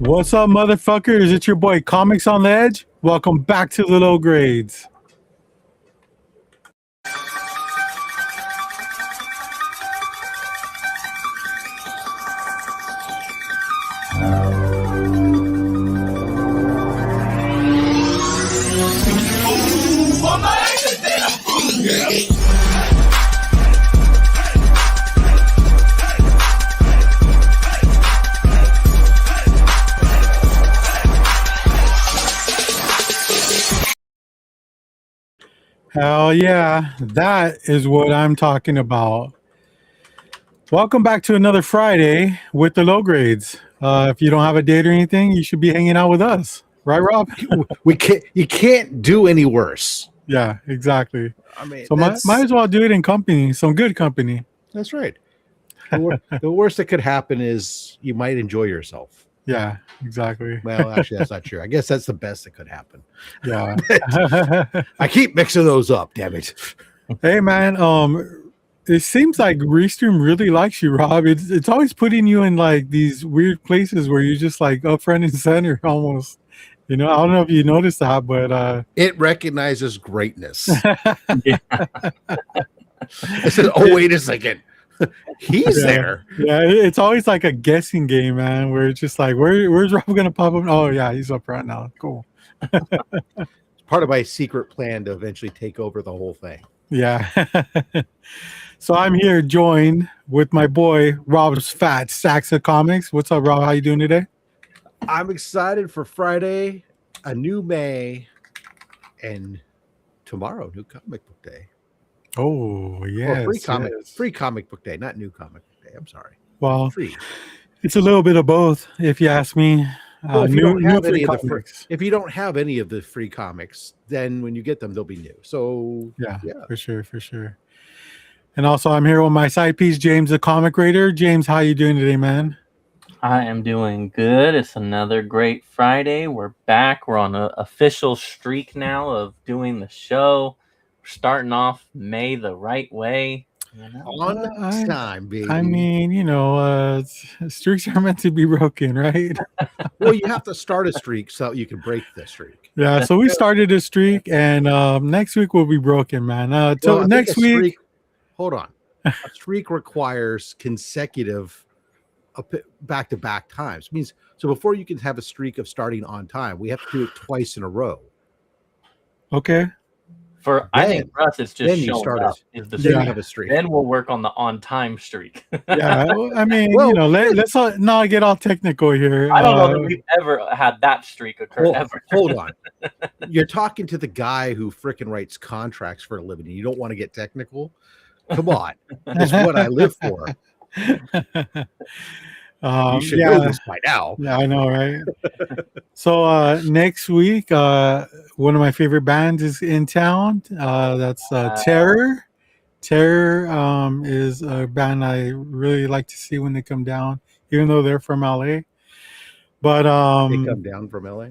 What's up, motherfuckers? It's your boy Comics on the Edge. Welcome back to the Low Grades. Hell yeah, that is what I'm talking about. Welcome back to another Friday with the Low Grades. If you don't have a date or anything, you should be hanging out with us. Right, Rob? You can't do any worse. Yeah, exactly. I mean, So might as well do it in company, some good company. That's right. The worst that could happen is you might enjoy yourself. Yeah, exactly. Well, actually, that's not true. I guess that's the best that could happen. Yeah. I keep mixing those up, damn it. Hey, man, it seems like Restream really likes you, Rob. It's always putting you in like these weird places where you're just like up front and center almost. You know, I don't know if you noticed that, but it recognizes greatness. Yeah. I said, oh, wait a second. He's there. Yeah, it's always like a guessing game, man, where it's just like, where's Rob gonna pop up? Oh yeah, he's up right now. Cool. It's part of my secret plan to eventually take over the whole thing. Yeah. So I'm here joined with my boy Rob's FatStax of Comics. What's up, Rob? How you doing today? I'm excited for Friday, a new May, and tomorrow, new comic book day. Oh yeah, free comic book day, not new comic book day. I'm sorry. Well, free. It's a little bit of both, if you ask me. Well, if you don't have any of the free comics, then when you get them, they'll be new. So yeah, for sure. And also, I'm here with my side piece, James, the comic raider. James, how you doing today, man? I am doing good. It's another great Friday. We're back. We're on an official streak now of doing the show. We're starting off May the right way. On time, baby. I mean, you know, streaks are meant to be broken, right? Well, you have to start a streak so you can break the streak. Yeah, so we started a streak, and next week will be broken, man. Till next week. Hold on. A streak requires consecutive back-to-back times. It means so before you can have a streak of starting on time, we have to do it twice in a row. Okay. I think for us, it's just then you start up is the streak. You have a streak. Then we'll work on the on-time streak. Yeah, I mean, you know, let's not get all technical here. I don't know that we've ever had that streak occur ever. Hold on. You're talking to the guy who frickin' writes contracts for a living. You don't want to get technical? Come on. That's what I live for. You should know this by now. Yeah, I know, right? So next week, one of my favorite bands is in town. That's Terror. Terror is a band I really like to see when they come down, even though they're from LA. But they come down from LA.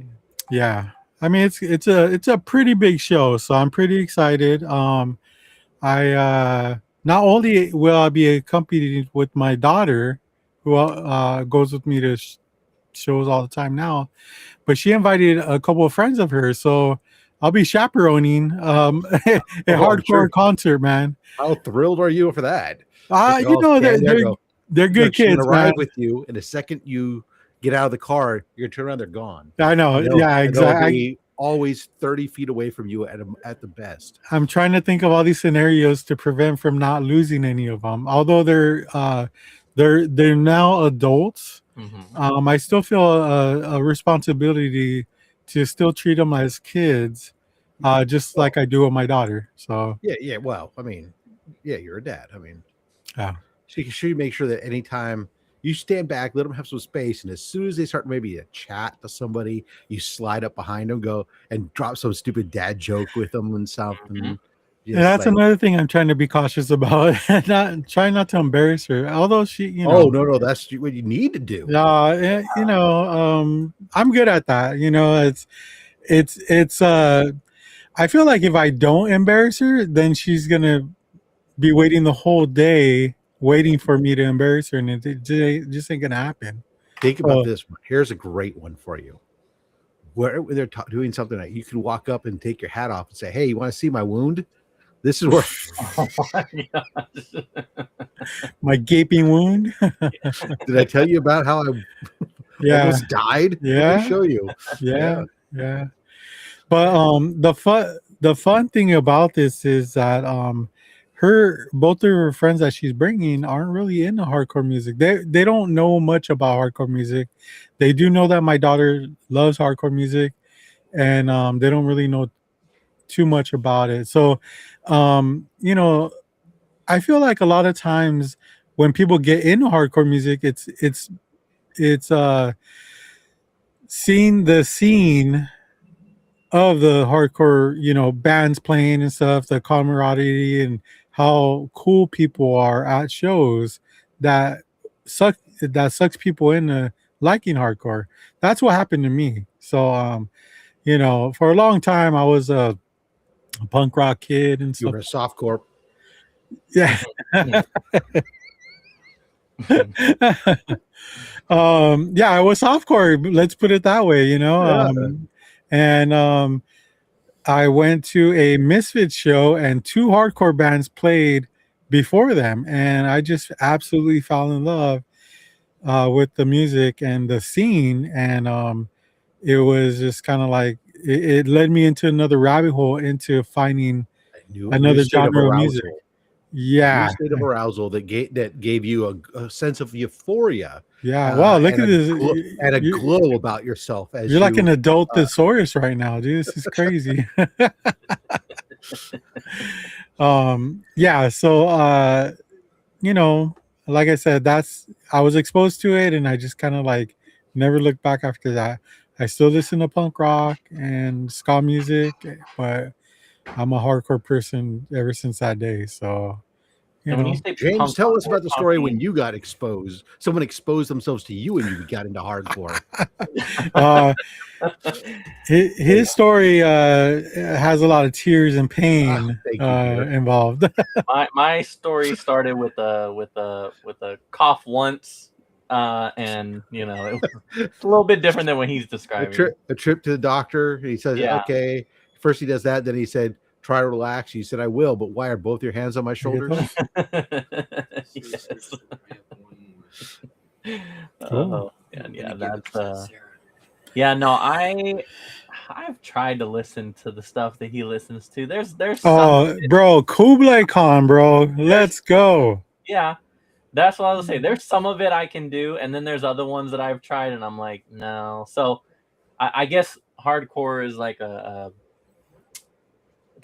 Yeah, I mean it's a pretty big show, so I'm pretty excited. I not only will I be accompanied with my daughter, who goes with me to shows all the time now, but she invited a couple of friends of hers, so I'll be chaperoning a hardcore concert, man. How thrilled are you for that? You know, they're good kids, arrive with you, and the second you get out of the car, you're gonna turn around, they're gone. I know. Yeah, exactly. Always 30 feet away from you at the best. I'm trying to think of all these scenarios to prevent from not losing any of them. Although they're now adults, I still feel a responsibility to still treat them as kids, just like I do with my daughter. So yeah. Well, I mean, yeah, you're a dad. I mean, yeah. So you should make sure that anytime you stand back, let them have some space, and as soon as they start maybe a chat to somebody, you slide up behind them, go and drop some stupid dad joke with them and something. Yeah, that's another thing I'm trying to be cautious about. Try not to embarrass her. Although she, you know. Oh no, that's what you need to do. You know, I'm good at that. You know, it's. I feel like if I don't embarrass her, then she's gonna be waiting the whole day waiting for me to embarrass her, and it just ain't gonna happen. Think about this one. Here's a great one for you. Where they're doing something that you can walk up and take your hat off and say, "Hey, you want to see my wound?" This is where Oh my gosh. My gaping wound. did I tell you about how I almost died? Yeah. Let me show you. Yeah. But the fun thing about this is that both of her friends that she's bringing aren't really into hardcore music. They don't know much about hardcore music. They do know that my daughter loves hardcore music, and they don't really know too much about it. So you know, I feel like a lot of times when people get into hardcore music, it's seeing the scene of the hardcore, bands playing and stuff, the camaraderie and how cool people are at shows that sucks people into liking hardcore. That's what happened to me. So for a long time I was a punk rock kid and You stuff. were a softcore. Yeah. I was softcore, let's put it that way, and I went to a Misfits show and 2 hardcore bands played before them, and I just absolutely fell in love with the music and the scene, and it was just kind of like it led me into another rabbit hole into finding another state of genre of music. arousal. Yeah. New state of arousal that gave you a sense of euphoria. Yeah. Wow, look at this. And a glow about yourself. As You're like an adult thesaurus right now, dude. This is crazy. So like I said, I was exposed to it and I just kind of like never looked back after that. I still listen to punk rock and ska music, but I'm a hardcore person ever since that day. So when you say James, punk tell rock, us about the story when you got exposed. Someone exposed themselves to you and you got into hardcore. His story has a lot of tears and pain involved. my story started with a cough once, and it was a little bit different than what he's describing. A trip to the doctor. He says, okay. First he does that, then he said, try to relax. You said, I will, but why are both your hands on my shoulders? Yes. Cool. That's I've tried to listen to the stuff that he listens to. There's bro, Kublai Khan, bro. Let's go. Yeah. That's what I was saying. There's some of it I can do, and then there's other ones that I've tried and I'm like, no. So I guess hardcore is like it's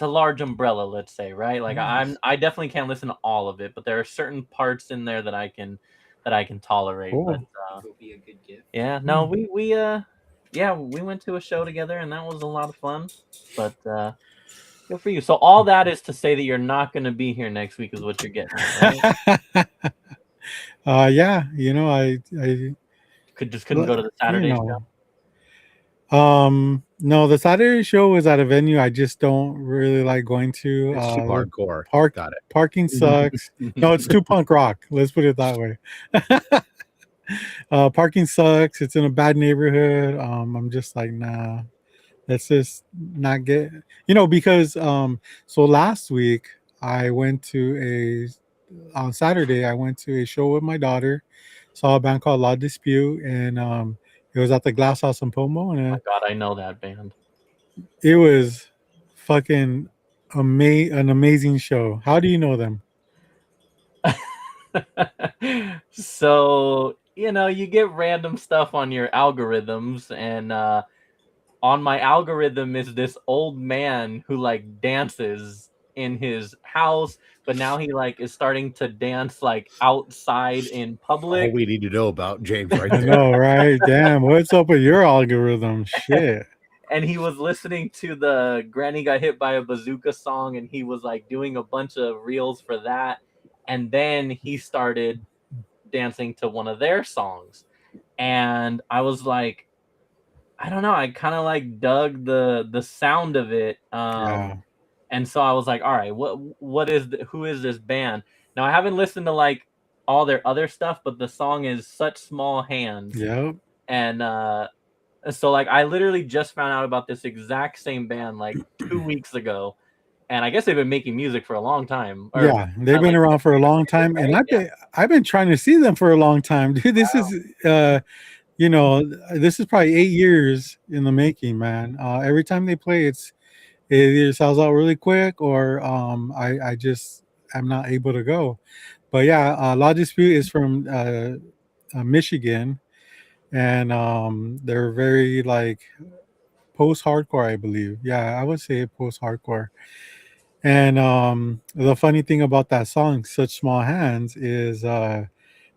a large umbrella, let's say, right? Like I definitely can't listen to all of it, but there are certain parts in there that I can tolerate. Cool. But it'll be a good gift. Yeah, no, we went to a show together and that was a lot of fun. But good for you. So all that is to say that you're not going to be here next week is what you're getting at, right? Yeah, I couldn't go to the Saturday show. No, the Saturday show was at a venue I just don't really like going to. It's too hardcore. Got it. Parking sucks. No, it's too punk rock. Let's put it that way. Parking sucks. It's in a bad neighborhood. I'm just like, nah. Let's just not get because so last week on Saturday I went to a show with my daughter, saw a band called La Dispute, and it was at the Glass House in Pomo. And oh my God, I know that band. It was fucking an amazing show. How do you know them? So you get random stuff on your algorithms, and on my algorithm is this old man who like dances in his house, but now he like is starting to dance like outside in public. All we need to know about James right there. I know, right? Damn, what's up with your algorithm? Shit. And he was listening to the Granny Got Hit by a Bazooka song, and he was like doing a bunch of reels for that, and then he started dancing to one of their songs, and I was like, I don't know, I kind of like dug the sound of it, and so I was like, all right, who is this band? Now I haven't listened to like all their other stuff, but the song is Such Small Hands. Yep. And so like I literally just found out about this exact same band like 2 weeks ago, and I guess they've been making music for a long time. Or, Yeah, they've been around for a long time, and I've been trying to see them for a long time, dude. This is this is probably 8 years in the making, man. Every time they play, it either sells out really quick, or I just am not able to go. But yeah, Law Dispute is from Michigan, and they're very like post-hardcore, I believe. Yeah, I would say post-hardcore. And the funny thing about that song, Such Small Hands, is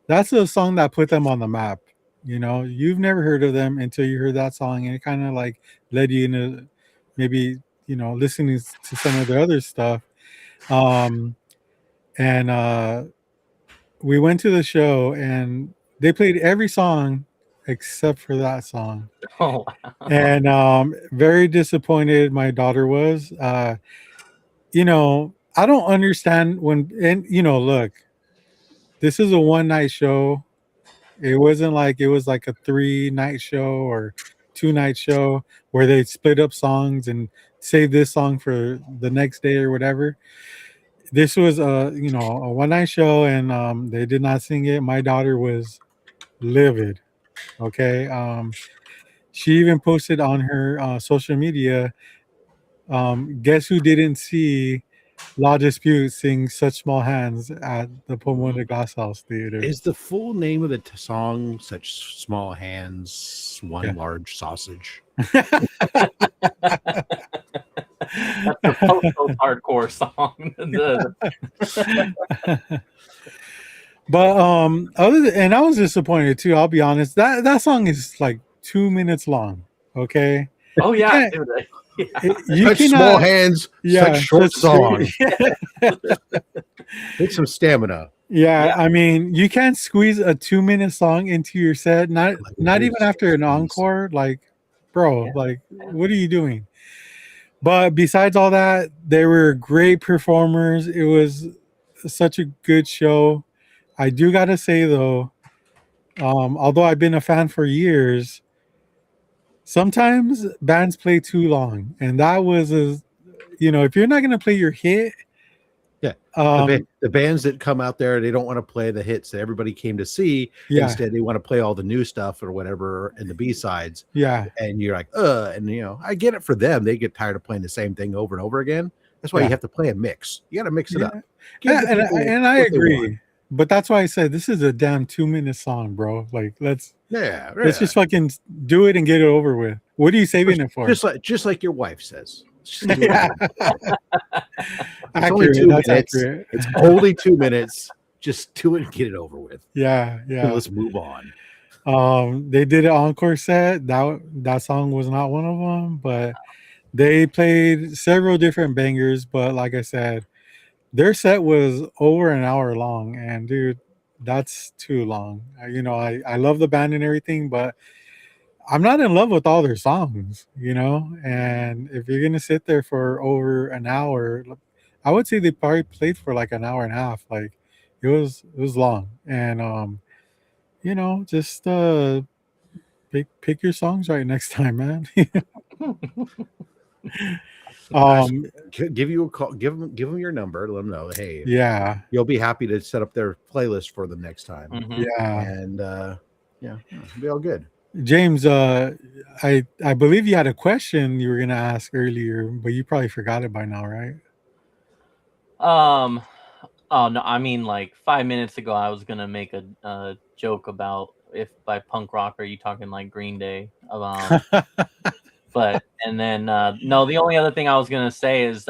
that's a song that put them on the map. You know, you've never heard of them until you heard that song, and it kind of like led you into maybe, listening to some of their other stuff. And we went to the show, and they played every song except for that song. Oh, wow. And very disappointed my daughter was. I don't understand look, this is a one night show. It wasn't like it was like a 3-night show or 2-night show where they split up songs and save this song for the next day or whatever. This was a one night show, and they did not sing it. My daughter was livid. Okay. She even posted on her social media, guess who didn't see Law Dispute sing Such Small Hands at the Pomona Glass House Theater? Is the full name of the song Such Small Hands, One Large Sausage? That's the post-hardcore song. But and I was disappointed too, I'll be honest. That song is like 2 minutes long. Okay. Oh yeah, dude. Such small hands, such short song. Need some stamina. Yeah, I mean, you can't squeeze a 2-minute song into your set. Not even after an encore. Like, bro, like, what are you doing? But besides all that, they were great performers. It was such a good show. I do gotta say though, although I've been a fan for years, sometimes bands play too long, and that was if you're not gonna play your hit. Yeah, the bands that come out there, they don't want to play the hits that everybody came to see. Yeah. Instead, they want to play all the new stuff or whatever and the B-sides. Yeah. And you're like, and I get it for them. They get tired of playing the same thing over and over again. That's why you have to play a mix. You got to mix it up. And I agree. But that's why I said this is a damn 2-minute song, bro. Like, let's just fucking do it and get it over with. What are you saving it for? Just like your wife says. It's only 2 minutes. Accurate. It's only 2 minutes. Just do it and get it over with. Yeah. So let's move on. They did an encore set. That song was not one of them, but they played several different bangers. But like I said, their set was over an hour long, and dude, that's too long. I love the band and everything, but I'm not in love with all their songs, and if you're going to sit there for over an hour, I would say they probably played for like an hour and a half. Like it was long, and just pick your songs right next time, man. Give you a call, give them your number, let them know, hey, you'll be happy to set up their playlist for them next time. And it'll be all good. James, I believe you had a question you were gonna ask earlier, but you probably forgot it by now, right? Oh no, I mean like 5 minutes ago I was gonna make a joke about if by punk rock are you talking like Green Day. But and then no, the only other thing I was gonna say is isn't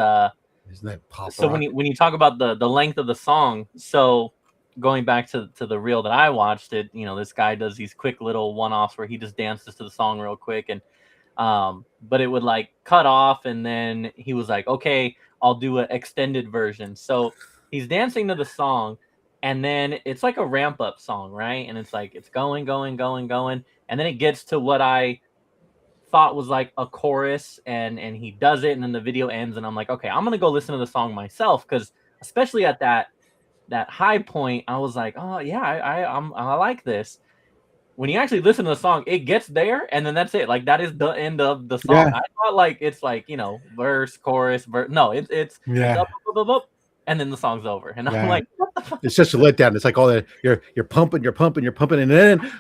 that pop so rock? when you talk about the length of the song, so going back to the reel that I watched, this guy does these quick little one-offs where he just dances to the song real quick, and but it would like cut off, and then he was like, okay, I'll do an extended version. So he's dancing to the song, and then it's like a ramp up song, right? And it's like it's going, and then it gets to what I thought was like a chorus, and he does it, and then the video ends, and I'm like, okay, I'm gonna go listen to the song myself, because especially at that that high point, I was like, oh yeah, I like this. When you actually listen to the song, it gets there, and then that's it. Like that is the end of the song. Yeah. I thought like it's like verse, chorus, verse. No, it's up, up, and then the song's over, and I'm like, what the fuck? It's just a letdown. It's like all that you're pumping, and then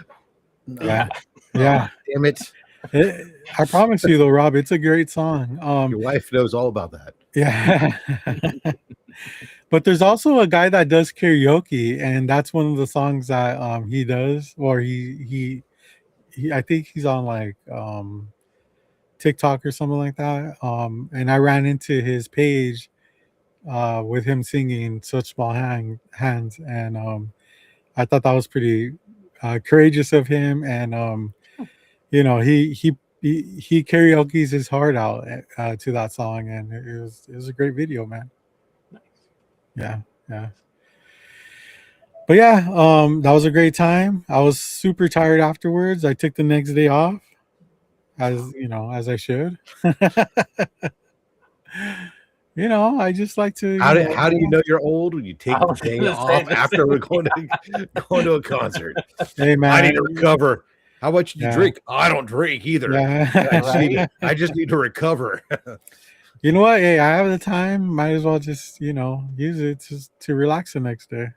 yeah. Damn it. I promise you though, Rob, it's a great song. Your wife knows all about that. Yeah. But there's also a guy that does karaoke, and that's one of the songs that he does, or he I think he's on like TikTok or something like that. And I ran into his page with him singing Such Small Hands, and I thought that was pretty courageous of him, and he karaoke's his heart out to that song, and it was a great video, man. Yeah. But yeah, that was a great time. I was super tired afterwards. I took the next day off, as I should. I just like to. How do you know you're old when you take the day off after we're going to a concert? Hey man, I need to recover. How much do you drink? I don't drink either. Yeah. I just need to recover. You know what? Hey, I have the time. Might as well just use it to relax the next day.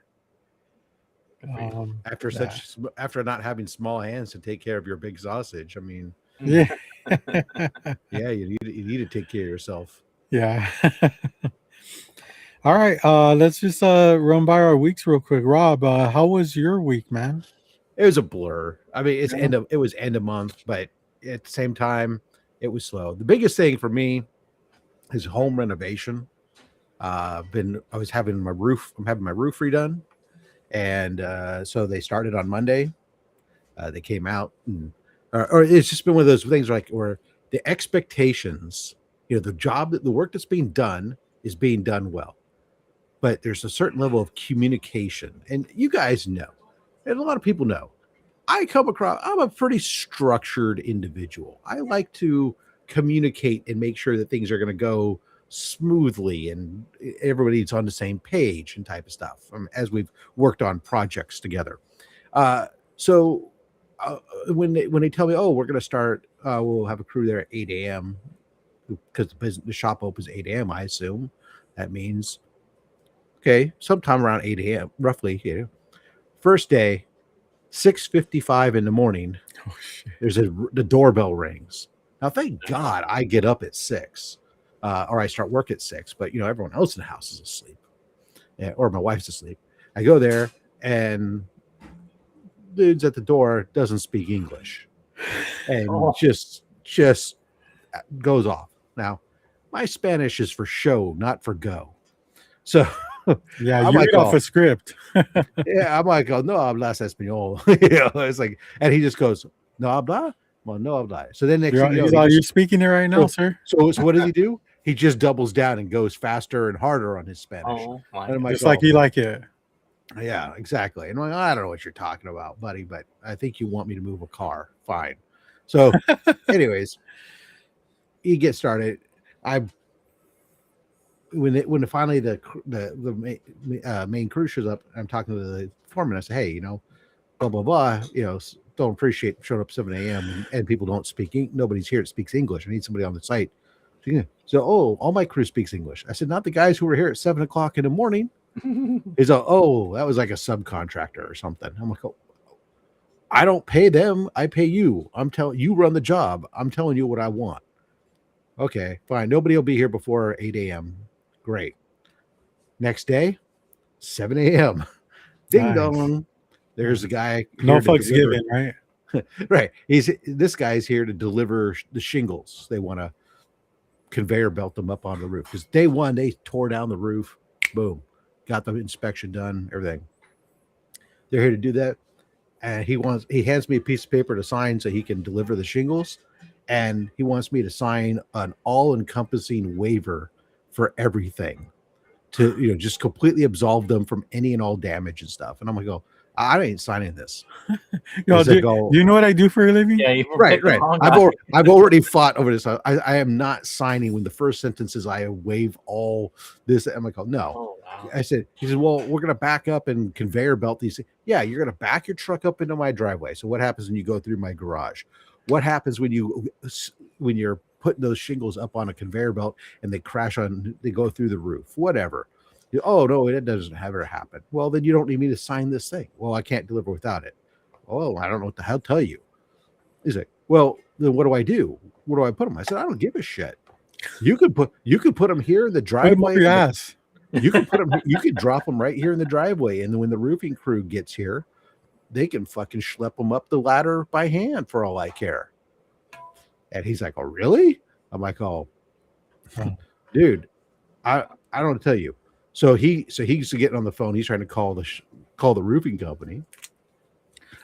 After not having small hands to take care of your big sausage, I mean, yeah, you need to take care of yourself. Yeah. All right. Let's just run by our weeks real quick. Rob, how was your week, man? It was a blur. I mean, it was end of month, but at the same time, it was slow. The biggest thing for me is home renovation. I was having my roof. I'm having my roof redone, and so they started on Monday. They came out, or it's just been one of those things where the expectations, the work that's being done is being done well, but there's a certain level of communication, and you guys know, and a lot of people know, I'm a pretty structured individual. I like to communicate and make sure that things are going to go smoothly and everybody's on the same page and type of stuff as we've worked on projects together. So when they tell me, oh, we're going to start, we'll have a crew there at 8 a.m. because the shop opens 8 a.m. I assume that means, okay, sometime around 8 a.m. roughly. First day, 6:55 in the morning. Oh, shit. The doorbell rings. Now, thank God I get up at 6, or I start work at 6. But everyone else in the house is asleep, or my wife's asleep. I go there, and dude's at the door doesn't speak English, and just goes off. Now, my Spanish is for show, not for go. So yeah, you read off a script. Yeah, I'm like, oh, no hablas español. It's like, and he just goes, no habla. Well, no habla. So then next thing you know, you're speaking it right now, sir. So what does he do? He just doubles down and goes faster and harder on his Spanish. Oh, my and I'm like, just like you like it. Yeah, exactly. And I'm like, I don't know what you're talking about, buddy, but I think you want me to move a car. Fine. So, anyways, he gets started. When finally the main crew shows up, I'm talking to the foreman. I say, hey, blah blah blah. Don't appreciate showing up 7 a.m. and people don't speak. Nobody's here that speaks English. I need somebody on the site. So, all my crew speaks English. I said, not the guys who were here at 7 o'clock in the morning. He's like, oh, that was like a subcontractor or something. I'm like, oh, I don't pay them. I pay you. I'm telling you, run the job. I'm telling you what I want. Okay, fine. Nobody will be here before 8 a.m. Great. Next day, 7 a.m. Ding dong. There's a guy. No fucks given, right? Right. This guy's here to deliver the shingles. They want to conveyor belt them up on the roof because day one they tore down the roof. Boom. Got the inspection done, everything. They're here to do that. And he hands me a piece of paper to sign so he can deliver the shingles. And he wants me to sign an all-encompassing waiver for everything to, just completely absolve them from any and all damage and stuff. And I'm like, I ain't signing this. Do you know what I do for a living? Yeah, right. I've already fought over this. I am not signing when the first sentence is I waive all this. I'm like, no. Wow. I said, he said, well, we're going to back up and conveyor belt these. Yeah, you're going to back your truck up into my driveway. So what happens when you go through my garage? What happens when you're putting those shingles up on a conveyor belt and they crash they go through the roof, whatever. Oh, no, it doesn't ever happen. Well, then you don't need me to sign this thing. Well, I can't deliver without it. Oh, I don't know what the hell to tell you. He's like, well, then what do I do? Where do I put them? I said, I don't give a shit. You could put them here in the driveway. Your ass. You can put them. You could drop them right here in the driveway, and then when the roofing crew gets here, they can fucking schlep them up the ladder by hand for all I care. And he's like, "Oh, really?" I'm like, "Oh, dude, I don't tell you." So he's getting on the phone. He's trying to call the roofing company.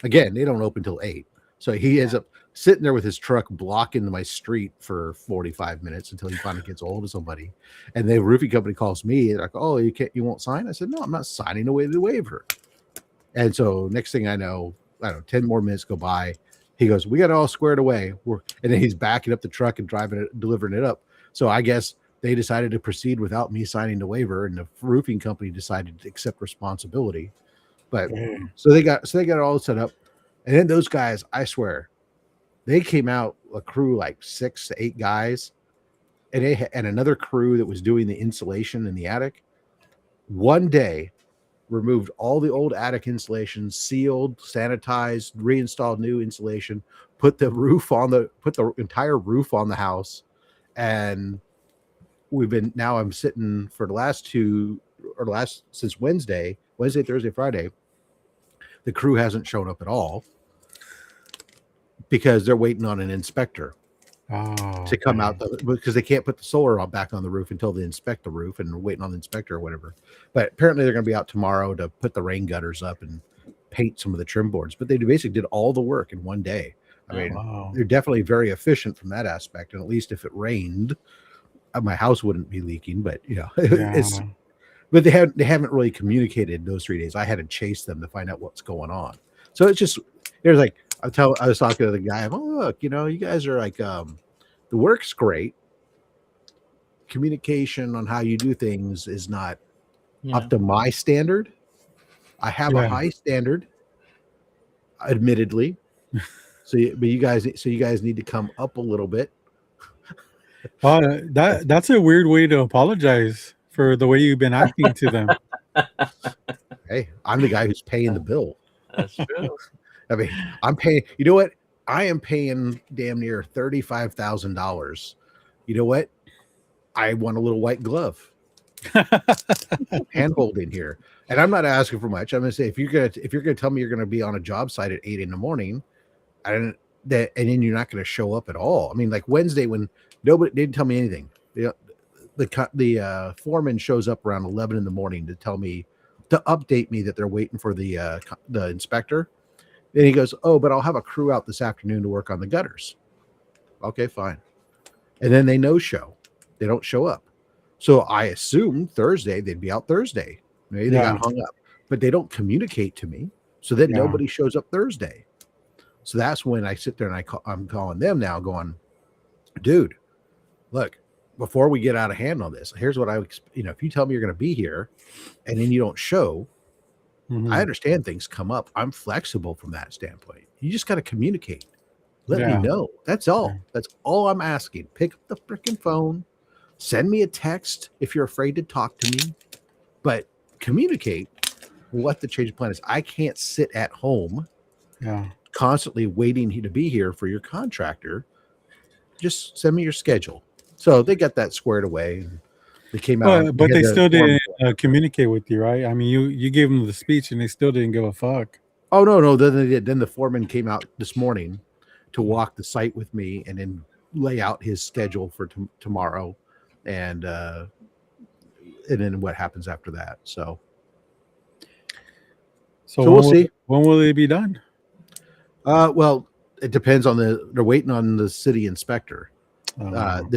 Again, they don't open till 8. So he ends up sitting there with his truck blocking my street for 45 minutes until he finally gets a hold of somebody. And the roofing company calls me like, "Oh, you won't sign?" I said, "No, I'm not signing away the waiver." And so next thing I know, 10 more minutes go by. He goes, "We got it all squared away." And then he's backing up the truck and delivering it up. So I guess they decided to proceed without me signing the waiver, and the roofing company decided to accept responsibility. But so they got it all set up. And then those guys, I swear, they came out a crew like 6 to 8 guys, and another crew that was doing the insulation in the attic. One day, removed all the old attic insulations, sealed, sanitized, reinstalled new insulation, put the entire roof on the house, and I'm sitting for since Wednesday, Thursday, Friday. The crew hasn't shown up at all because they're waiting on an inspector to come out because they can't put the solar back on the roof until they inspect the roof, and they're waiting on the inspector or whatever. But apparently they're going to be out tomorrow to put the rain gutters up and paint some of the trim boards. But they basically did all the work in one day. I mean, they're definitely very efficient from that aspect. And at least if it rained, my house wouldn't be leaking. But but they haven't really communicated those 3 days. I had to chase them to find out what's going on. So it's just, there's like, I was talking to the guy, "Oh, look, you guys are like, the work's great. Communication on how you do things is not up to my standard. I have a high standard, admittedly. But you guys need to come up a little bit." That's a weird way to apologize for the way you've been acting to them. Hey, I'm the guy who's paying the bill. That's true. I mean, I'm paying. You know what? I am paying damn near $35,000. You know what? I want a little white glove, hand holding here, and I'm not asking for much. I'm going to say if you're gonna tell me you're going to be on a job site at 8 in the morning, and then you're not going to show up at all. I mean, like Wednesday when nobody didn't tell me anything. The foreman shows up around 11 in the morning to update me that they're waiting for the inspector. Then he goes, "Oh, but I'll have a crew out this afternoon to work on the gutters." Okay, fine. And then they no-show. They don't show up. So I assumed Thursday they'd be out Thursday. Maybe they got hung up, but they don't communicate to me. So then nobody shows up Thursday. So that's when I sit there and I'm calling them now, going, "Dude, look, before we get out of hand on this, here's what if you tell me you're going to be here and then you don't show, I understand things come up. I'm flexible from that standpoint. You just got to communicate. Let me know. That's all. That's all I'm asking. Pick up the freaking phone. Send me a text if you're afraid to talk to me. But communicate what the change of plan is. I can't sit at home constantly waiting to be here for your contractor. Just send me your schedule." So they got that squared away. They came out, but they still didn't communicate with you, right? I mean, you gave them the speech, and they still didn't give a fuck. Oh no! Then they did. Then the foreman came out this morning to walk the site with me, and then lay out his schedule for tomorrow, and then what happens after that. So we'll see. When will they be done? Well, it depends on they're waiting on the city inspector.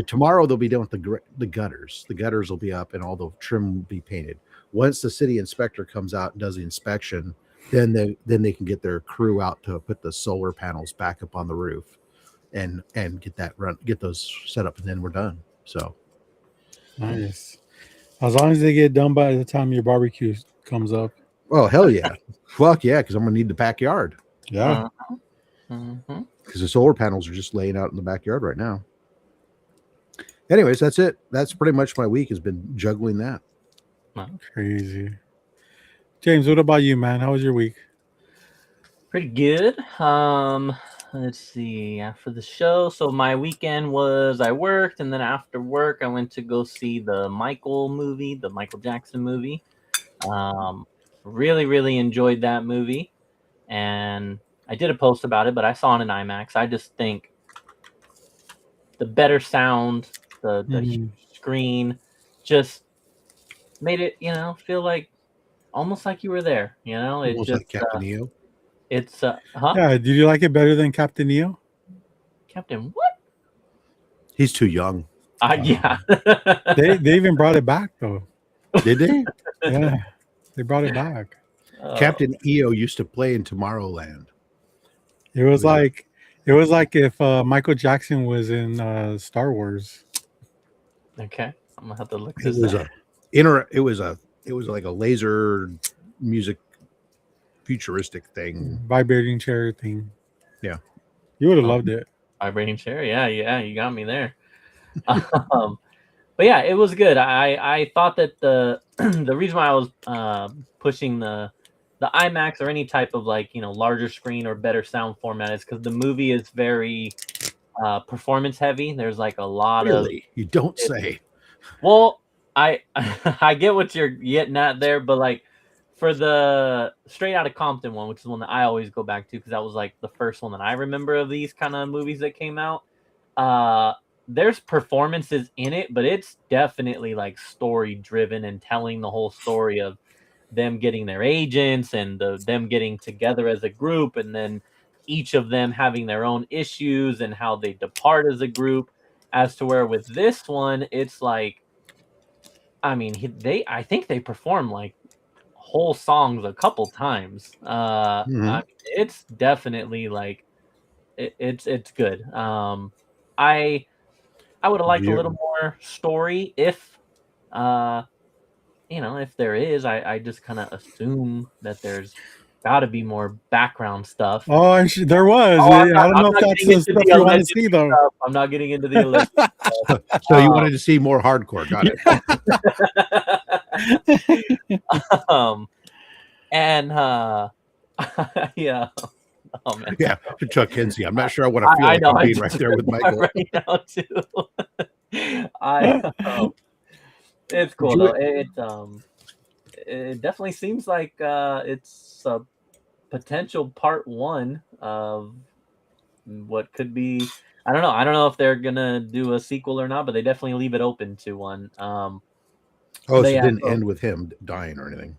Tomorrow they'll be done with the gutters. The gutters will be up and all the trim will be painted. Once the city inspector comes out and does the inspection, then they can get their crew out to put the solar panels back up on the roof and get those set up, and then we're done. So nice. As long as they get done by the time your barbecue comes up. Oh, hell yeah. Fuck yeah, because I'm going to need the backyard. Yeah. Because the solar panels are just laying out in the backyard right now. Anyways, that's it. That's pretty much my week has been juggling that. Crazy. James, what about you, man? How was your week? Pretty good. Let's see. After the show, so my weekend was I worked, and then after work, I went to go see the Michael Jackson movie. Really, really enjoyed that movie, and I did a post about it, but I saw it in IMAX. I just think the better sound, the huge screen, just made it, feel like almost like you were there. It Almost just like Captain EO. It's Yeah, did you like it better than Captain EO? Captain what? He's too young. Yeah. They even brought it back though. Did they? Yeah, they brought it back. Captain EO used to play in Tomorrowland. It was like if Michael Jackson was in Star Wars. Okay, I'm gonna have to look It this was up. it was like a laser music futuristic thing. Vibrating chair thing. Yeah. You would have loved it. Vibrating chair. Yeah, you got me there. But yeah, it was good. I thought that the the reason why I was pushing the IMAX or any type of larger screen or better sound format is because the movie is very performance heavy. There's like a lot of You don't say. Well, I I get what you're getting at there, but like for the Straight Outta Compton one, which is one that I always go back to because that was like the first one that I remember of these kind of movies that came out. There's performances in it, but it's definitely like story driven and telling the whole story of them getting their agents and them getting together as a group, and then each of them having their own issues and how they depart as a group. As to where with this one, it's like, I mean, I think they perform like whole songs a couple times. I mean, it's definitely like it's good. I would have liked a little more story if if there is. I just kind of assume that there's got to be more background stuff. Oh, there was. I don't know if that's the stuff you want to see though. I'm not getting into the alleged stuff. So you wanted to see more hardcore. Got it. And yeah. Oh man. Yeah, Chuck Kinsey. I'm not sure I want to feel like I'm being right there with Michael. Right now too. It's cool though. It definitely seems like it's a potential part one of what could be. I don't know if they're gonna do a sequel or not, but they definitely leave it open to one. So it didn't end with him dying or anything.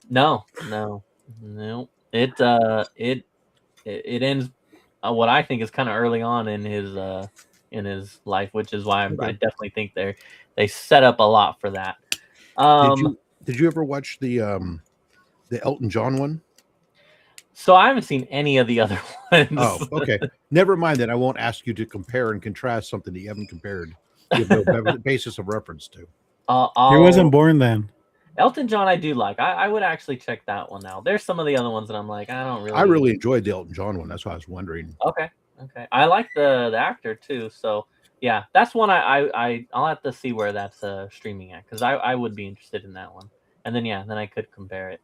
No. It ends what I think is kind of early on in his life, which is why I definitely think they set up a lot for that. Did you ever watch the Elton John one? So I haven't seen any of the other ones. Oh, okay. Never mind that. I won't ask you to compare and contrast something that you haven't compared. You have no basis of reference to. He wasn't born then. Elton John, I do like. I would actually check that one out. There's some of the other ones that I'm like, I really enjoyed the Elton John one. That's why I was wondering. Okay. I like the actor too. So yeah, that's one I'll have to see where that's streaming at because I would be interested in that one. And then then I could compare it.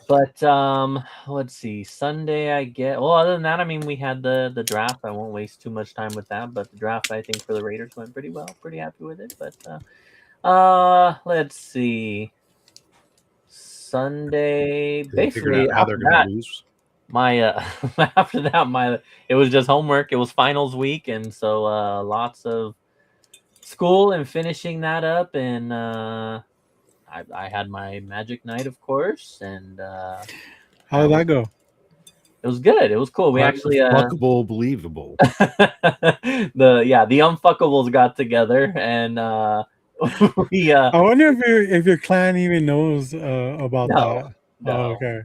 But let's see. Sunday I get. Well, other than that, I mean, we had the draft. I won't waste too much time with that. But the draft, I think, for the Raiders went pretty well. Pretty happy with it. But let's see. Sunday, basically how they're going to lose. After that, it was just homework. It was finals week, and so lots of school and finishing that up. And I had my magic night, of course. And how did that go? It was good. It was cool. We actually unfuckable, believable. the unfuckables got together, and I wonder if your clan even knows about that. No. Oh, okay.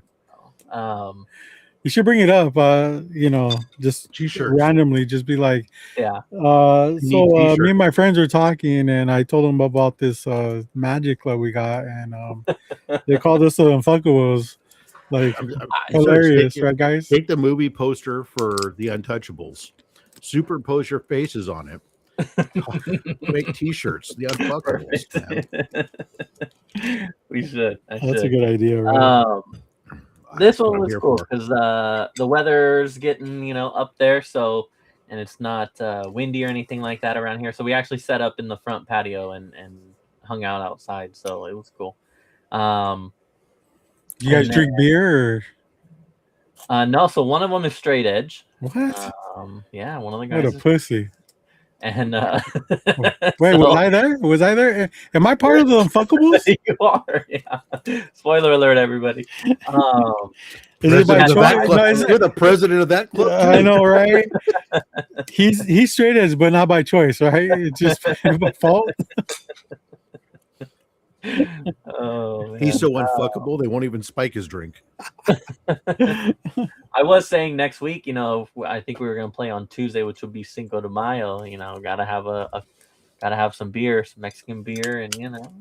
You should bring it up. Just T-shirts. randomly, just be like, Yeah. so me T-shirts. and my friends were talking, and I told them about this magic club we got, and they called us the Unfuckables. Like, I'm hilarious, serious. right, guys? Take the movie poster for the Untouchables, superimpose your faces on it, make T-shirts. The Unfuckables, man. We should. That's a good idea, right? This That's what one I'm was here cool for. because the weather's getting up there, so and it's not windy or anything like that around here. So we actually set up in the front patio and hung out outside. So it was cool. Do you guys drink beer? Or... No, so one of them is straight edge. What? Yeah, one of the guys. What a pussy! And wait, so... was I there? Was I there? Am I part of the Unfuckables? You are. Yeah. Spoiler alert, everybody. Is it by choice? You're the president of that club. I know, right? He's straight edge, but not by choice, right? It's just by fault. Oh, man. He's so unfuckable they won't even spike his drink. I was saying next week, I think we were gonna play on Tuesday, which would be Cinco de Mayo. Gotta have some beer, some Mexican beer, and we'll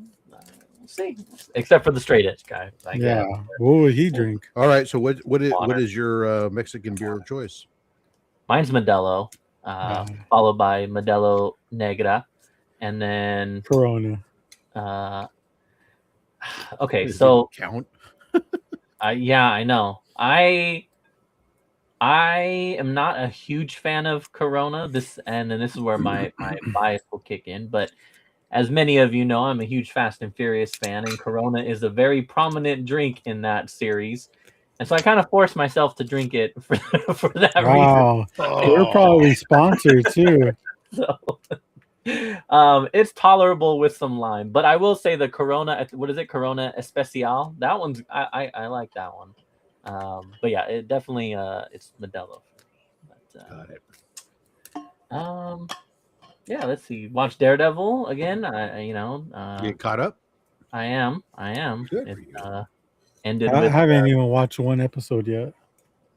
see. Except for the straight edge guy. Yeah. What would he drink? All right. So what is your Mexican beer of choice? Mine's Modelo, followed by Modelo Negra, and then Corona. Okay, so count. yeah, I know. I am not a huge fan of Corona. This is where my bias will kick in. But as many of you know, I'm a huge Fast and Furious fan, and Corona is a very prominent drink in that series. And so I kind of forced myself to drink it for that reason. Wow, you're probably sponsored too. So. It's tolerable with some lime, but I will say the Corona, what is it? Corona Especial. That one's I like that one. But yeah, it definitely it's Modelo. But, got it. Yeah, let's see. Watch Daredevil again. Get caught up. I am. Good it ended. I haven't even watched one episode yet.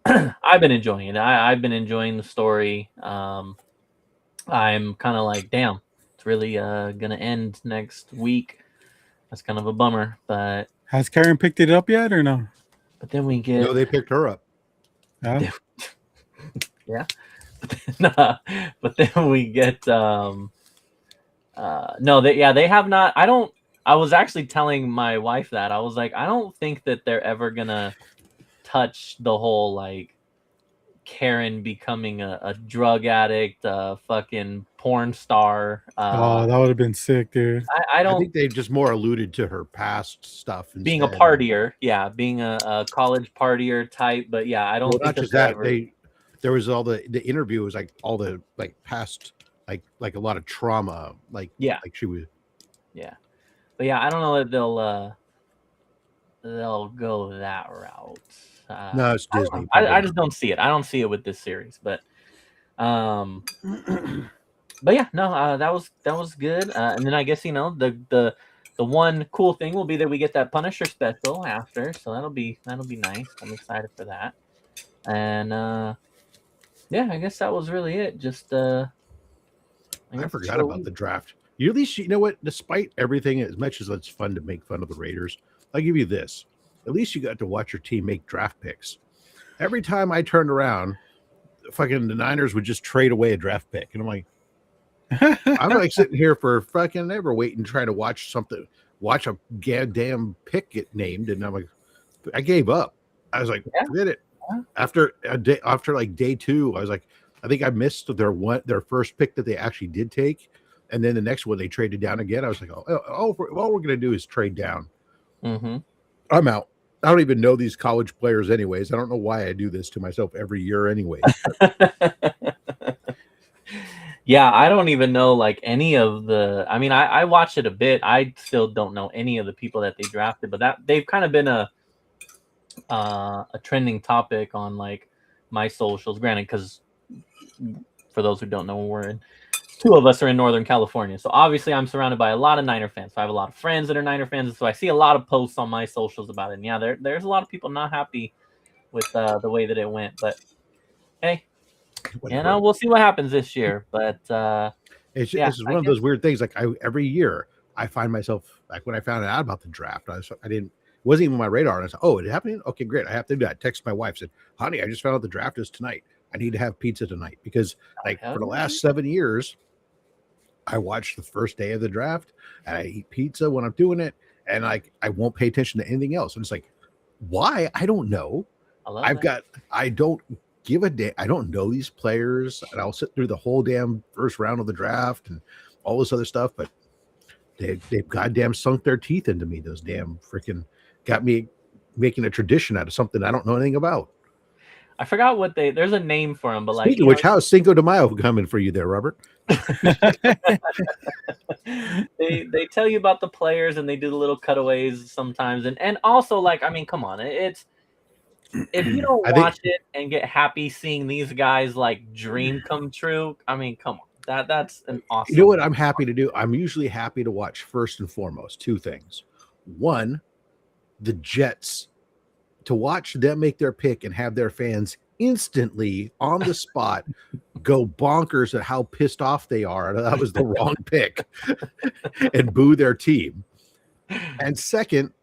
I've been enjoying it. I've been enjoying the story. I'm kind of like, damn, it's really gonna end next week. That's kind of a bummer. But has Karen picked it up yet or no? But then we get they picked her up. Yeah. But then we get they have not. I was actually telling my wife that I was like, I don't think that they're ever gonna touch the whole like Karen becoming a drug addict, fucking porn star. That would have been sick, dude. I think they just more alluded to her past stuff. Being a partier, being a college partier type. But yeah, I don't think not just that. There was all the interview was like all the like past like a lot of trauma. Like she was. Yeah, but yeah, I don't know that they'll go that route. No, it's Disney. I just don't see it. I don't see it with this series, but yeah, no, that was good. And then I guess the one cool thing will be that we get that Punisher special after, so that'll be nice. I'm excited for that. And yeah, I guess that was really it. Just I forgot about the draft. You at least you know what? Despite everything, as much as it's fun to make fun of the Raiders, I'll give you this. At least you got to watch your team make draft picks. Every time I turned around, fucking the Niners would just trade away a draft pick. And I'm like, I'm like sitting here for fucking ever waiting, trying to watch a goddamn pick get named. And I'm like, I gave up. I was like, forget it. After like day 2, I was like, I think I missed their first pick that they actually did take. And then the next one they traded down again. I was like, all we're going to do is trade down. Mm-hmm. I'm out. I don't even know these college players anyways. I don't know why I do this to myself every year anyways. Yeah, I don't even know like any of the. I mean, I watched it a bit. I still don't know any of the people that they drafted, but that they've kind of been a trending topic on like my socials. Granted, because for those who don't know, we're in 2 of us are in Northern California, so obviously I'm surrounded by a lot of Niner fans. So I have a lot of friends that are Niner fans, so I see a lot of posts on my socials about it. And yeah, there's a lot of people not happy with the way that it went. But hey, Whatever. we'll see what happens this year. But It's yeah, just one of those weird things. Like every year, I find myself like when I found out about the draft, I didn't. It wasn't even on my radar. And I said, "Oh, it happened? Okay, great. I have to do that." I text my wife, said, "Honey, I just found out the draft is tonight. I need to have pizza tonight because like for the last 7 years, I watch the first day of the draft and I eat pizza when I'm doing it, and like I won't pay attention to anything else. And it's like, why? I don't know. I don't give a damn. I don't know these players, and I'll sit through the whole damn first round of the draft and all this other stuff, but they've goddamn sunk their teeth into me. Those damn freaking got me making a tradition out of something I don't know anything about. I forgot what there's a name for them, but like, speaking of which, how's Cinco de Mayo coming for you there, Robert? they tell you about the players and they do the little cutaways sometimes, and also like, I mean, come on, it's if you don't watch it and get happy seeing these guys like dream come true, I mean, come on, that's an awesome. You know what I'm happy to do? I'm usually happy to watch first and foremost two things. One, the Jets, to watch them make their pick and have their fans instantly on the spot go bonkers at how pissed off they are that was the wrong pick and boo their team. And second,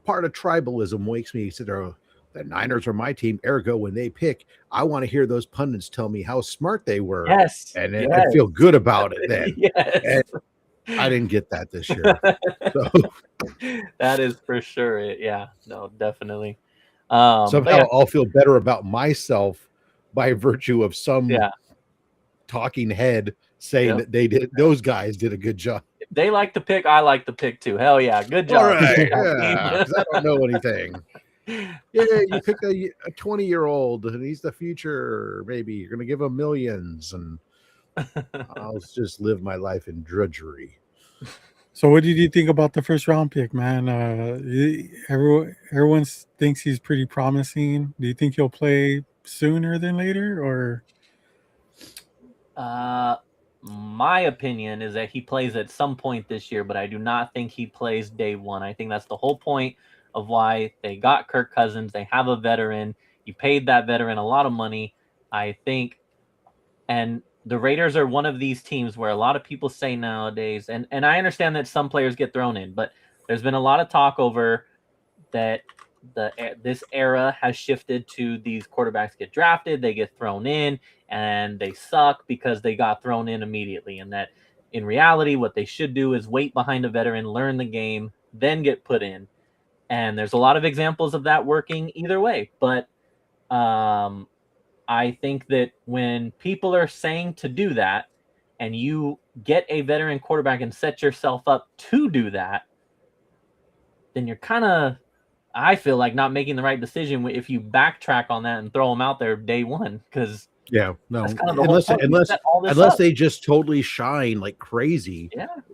part of tribalism makes me sit there, the Niners are my team, ergo when they pick, I want to hear those pundits tell me how smart they were. Yes, and I feel good about it then. Yes. And I didn't get that this year. So that is for sure it. Yeah, no, definitely. Somehow I'll feel better about myself by virtue of some talking head saying that they did. Those guys did a good job. If they like to pick, I like to pick too. Hell yeah, good job. All right, yeah, 'cause I don't know anything. Yeah, you pick a 20-year-old and he's the future. Maybe you're gonna give him millions, and I'll just live my life in drudgery. So, what did you think about the first round pick, man? Everyone thinks he's pretty promising. Do you think he'll play sooner than later, or? My opinion is that he plays at some point this year, but I do not think he plays day one. I think that's the whole point of why they got Kirk Cousins. They have a veteran. You paid that veteran a lot of money, I think, and the Raiders are one of these teams where a lot of people say nowadays, and I understand that some players get thrown in, but there's been a lot of talk over that this era has shifted to these quarterbacks get drafted, they get thrown in, and they suck because they got thrown in immediately. And that in reality, what they should do is wait behind a veteran, learn the game, then get put in. And there's a lot of examples of that working either way. But I think that when people are saying to do that and you get a veteran quarterback and set yourself up to do that, then you're kind of, I feel like, not making the right decision if you backtrack on that and throw them out there day one. Because unless they just totally shine like crazy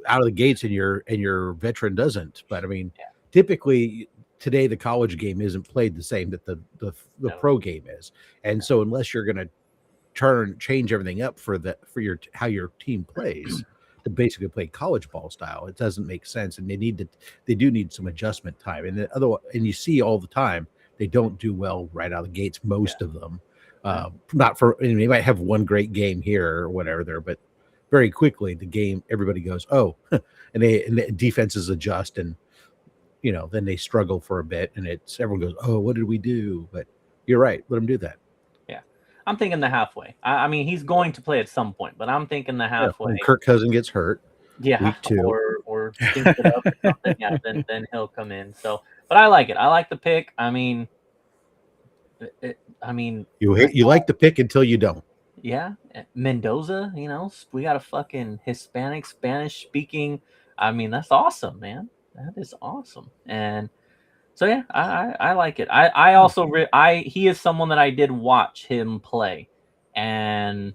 out of the gates and your veteran doesn't. But I mean, typically today the college game isn't played the same that the pro game is, and so unless you're going to change everything up for how your team plays to basically play college ball style, it doesn't make sense, and they do need some adjustment time. And and you see all the time they don't do well right out of the gates, most of them. They might have one great game here or whatever there, but very quickly the game, everybody goes, oh, and the defenses adjust, and then they struggle for a bit, and everyone goes, oh, what did we do? But you're right, let them do that. Yeah, I'm thinking the halfway. I mean, he's going to play at some point, but I'm thinking the halfway. When Kirk Cousins gets hurt, week 2, or stinks it up or something, then he'll come in. So, but I like it. I like the pick. I mean, you like the pick until you don't. Yeah, Mendoza. We got a fucking Hispanic, Spanish speaking. I mean, that's awesome, man. That is awesome. And so yeah, I like it. I also he is someone that I did watch him play, and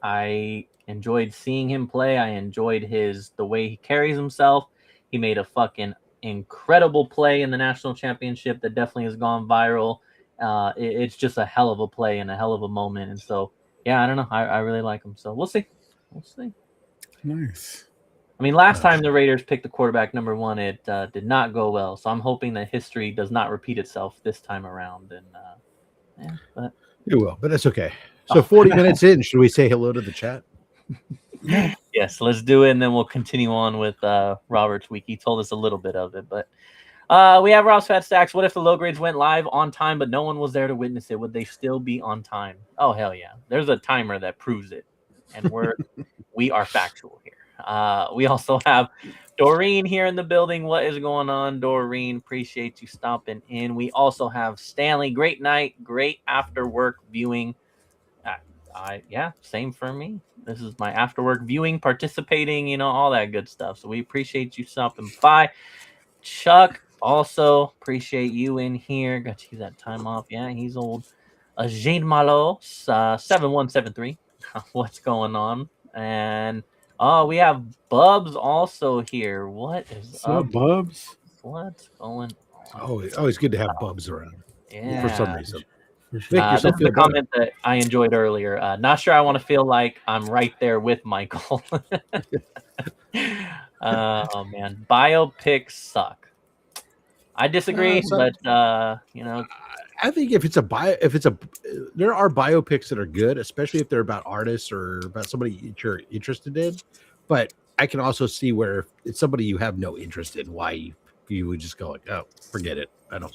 I enjoyed seeing him play. I enjoyed the way he carries himself. He made a fucking incredible play in the national championship that definitely has gone viral. It's just a hell of a play and a hell of a moment. And so yeah, I don't know. I really like him. So we'll see. Nice. I mean, last time the Raiders picked the quarterback number 1, it did not go well. So I'm hoping that history does not repeat itself this time around. And but it will, but that's okay. So 40 minutes in, should we say hello to the chat? yes, let's do it, and then we'll continue on with Robert's week. He told us a little bit of it, but we have Rob's FatStax. What if the low grades went live on time, but no one was there to witness it? Would they still be on time? Oh, hell yeah. There's a timer that proves it, and we are factual here. We also have Doreen here in the building. What is going on, Doreen? Appreciate you stopping in. We also have Stanley. Great night, great after work viewing. Yeah, same for me. This is my after work viewing, participating, all that good stuff. So we appreciate you stopping by. Chuck, also appreciate you in here. Got to use that time off. Yeah, he's old. Jean Malo, 7173. What's going on? And we have Bubs also here. What is up, Bubs? What's going on? Always good to have Bubs around. Yeah. For some reason. This is a comment that I enjoyed earlier. Not sure I want to feel like I'm right there with Michael. Oh man, biopics suck. I disagree, but I think there are biopics that are good, especially if they're about artists or about somebody that you're interested in. But I can also see where it's somebody you have no interest in, why you would just go like, oh, forget it. I don't.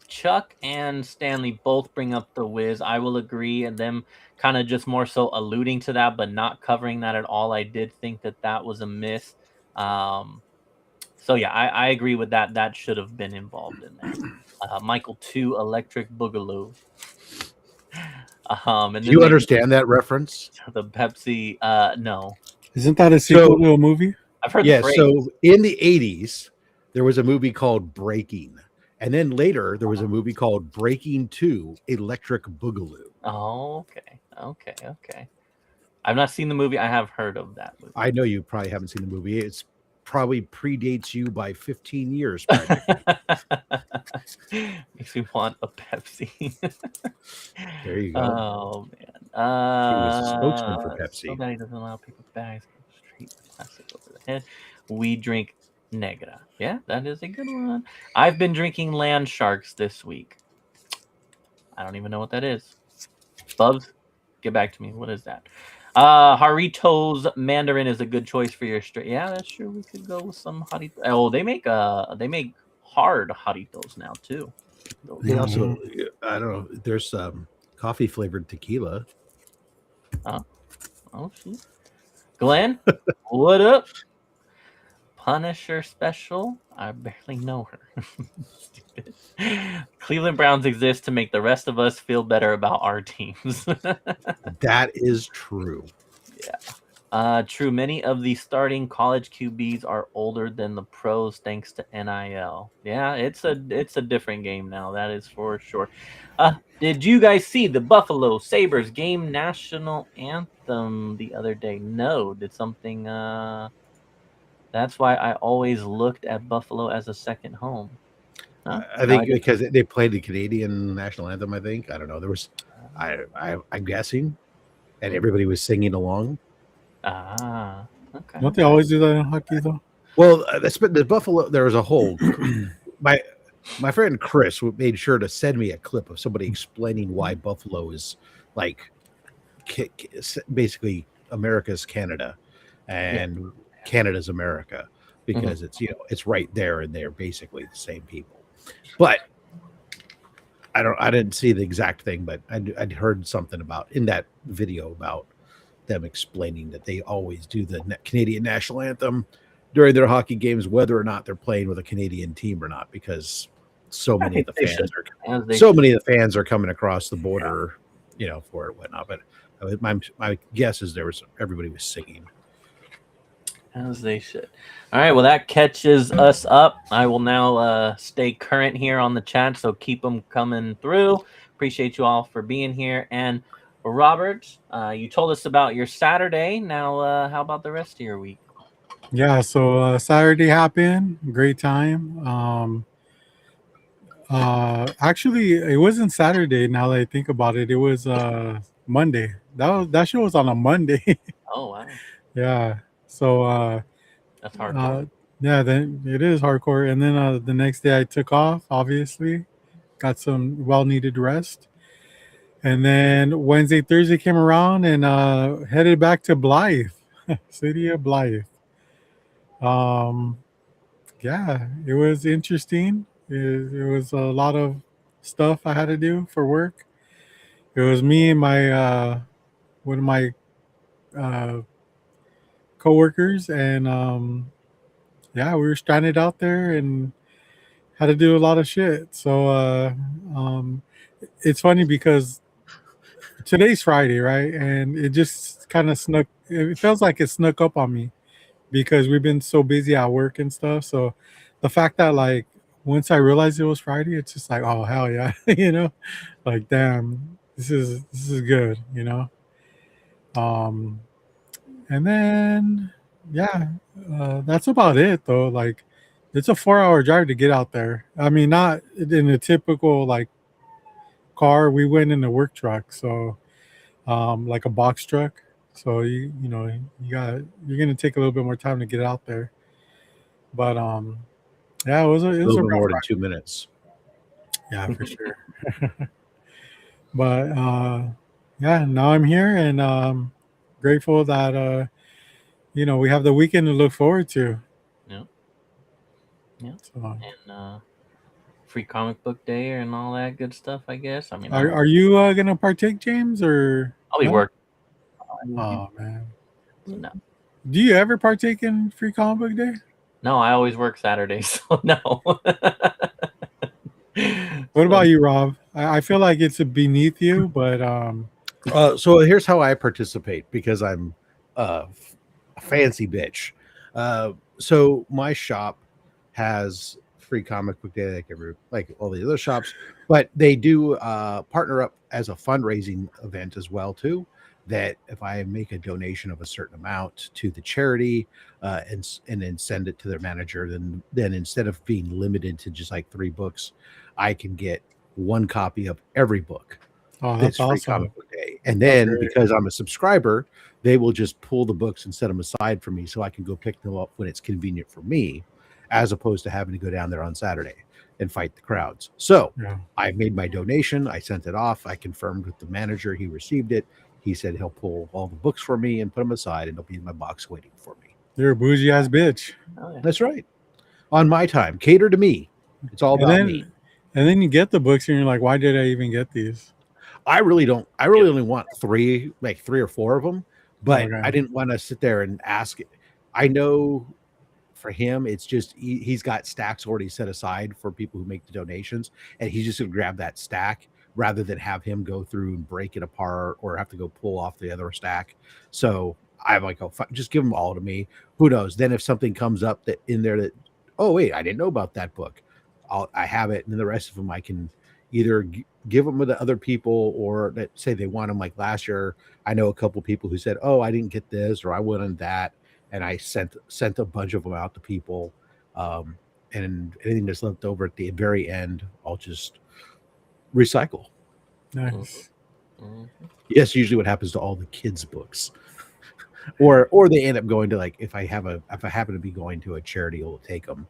Chuck and Stanley both bring up the Wiz. I will agree, and them kind of just more so alluding to that, but not covering that at all. I did think that was a miss. So yeah, I agree with that. That should have been involved in there. Michael 2 Electric Boogaloo. And do you understand that reference? The Pepsi. No. Isn't that a sequel to a movie? I've heard. Yeah. So in the 80s, there was a movie called Breaking. And then later, there was a movie called Breaking 2 Electric Boogaloo. Oh, okay. I've not seen the movie. I have heard of that movie. I know you probably haven't seen the movie. It's probably predates you by 15 years. Makes me want a Pepsi. There you go. Oh, man. He was a spokesman for Pepsi. Somebody doesn't allow people bags. Street plastic over the head. We drink Negra. Yeah, that is a good one. I've been drinking Land Sharks this week. I don't even know what that is. Bubs, get back to me. What is that? Harito's Mandarin is a good choice for your straight. Yeah, that's true. We could go with some Harito. Oh, they make hard Haritos now too. They also, I don't know. There's coffee flavored tequila. Oh shit. Glenn, what up? Punisher special. I barely know her. Stupid. Cleveland Browns exist to make the rest of us feel better about our teams. That is true. Yeah. True. Many of the starting college QBs are older than the pros thanks to NIL. Yeah, it's a different game now. That is for sure. Did you guys see the Buffalo Sabres game national anthem the other day? No. Did something that's why I always looked at Buffalo as a second home. I think because they played the Canadian national anthem. I think, I don't know. There was, I'm guessing, and everybody was singing along. Okay. Don't they always do that in hockey though? Well, that's the Buffalo. There was a whole. My friend Chris made sure to send me a clip of somebody explaining why Buffalo is like basically America's Canada, and Canada's America, because it's it's right there, and they're basically the same people. But I didn't see the exact thing, but I'd heard something about in that video about them explaining that they always do the Canadian national anthem during their hockey games, whether or not they're playing with a Canadian team or not, because so many of the fans are coming across the border, for it, whatnot. But my guess is everybody was singing. As they should. All right, well, that catches us up. I will now stay current here on the chat, so keep them coming through. Appreciate you all for being here. And Robert, you told us about your Saturday. Now, how about the rest of your week? Yeah, so Saturday happened. Great time. Actually, it wasn't Saturday. Now that I think about it, it was Monday. That show was on a Monday. Oh wow! Yeah. So That's hardcore. yeah, then it is hardcore. And then the next day I took off, obviously, got some well needed rest. And then Wednesday, Thursday came around and headed back to Blythe, city of Blythe. Um, yeah, it was interesting. It was a lot of stuff I had to do for work. It was me and my one of my uh, coworkers, and yeah, we were stranded out there and had to do a lot of shit. So um, it's funny because today's Friday, right? And it just kind of snuck. It feels like it snuck up on me because we've been so busy at work and stuff. So the fact that like once I realized it was Friday, it's just like, oh hell yeah, like damn, this is good, Um, and then yeah, that's about it though. Like it's a 4 hour drive to get out there. I mean, not in a typical like car. We went in a work truck, so like a box truck. So you're gonna take a little bit more time to get out there. But yeah, A it was little a bit rough more than ride. 2 minutes. Yeah, for sure. But yeah, now I'm here and grateful that we have the weekend to look forward to. Yeah. Yeah. So, And free comic book day and all that good stuff, I guess. I mean, are you gonna partake, James, or I'll be no? working. Oh man, So no. do you ever partake in Free Comic Book Day? No, I always work Saturdays, so no. What about you, Rob? I feel like it's beneath you, but So here's how I participate because I'm a fancy bitch. So my shop has free comic book day like all the other shops, but they do partner up as a fundraising event as well too. That if I make a donation of a certain amount to the charity and then send it to their manager, then instead of being limited to just like 3 books, I can get one copy of every book. oh, It's that's free awesome. comic book day. And That's then great. because I'm a subscriber, they will just pull the books and set them aside for me so I can go pick them up when it's convenient for me, as opposed to having to go down there on Saturday and fight the crowds. So Yeah. I made my donation. I sent it off. I confirmed with the manager he received it. He said he'll pull all the books for me and put them aside, and they'll be in my box waiting for me. You're a bougie ass bitch. Oh, yeah. That's right. On my time. Cater to me. It's all And about then me. and then you get the books and you're like, why did I even get these? I really don't. I really only want like 3 or 4 of them, but Okay. I didn't want to sit there and ask it. I know for him, it's just he's got stacks already set aside for people who make the donations, and he's just gonna grab that stack rather than have him go through and break it apart or have to go pull off the other stack. So I'm like, oh, just give them all to me. Who knows? Then if something comes up that in there that, oh wait, I didn't know about that book, I have it, and then the rest of them I can either give them to other people or that say they want them. Like last year, I know a couple people who said, "Oh, I didn't get this," or "I wanted that," and I sent a bunch of them out to people. And anything that's left over at the very end, I'll just recycle. Nice. Mhm. Yes, usually what happens to all the kids' books, or they end up going to like if I happen to be going to a charity, will take them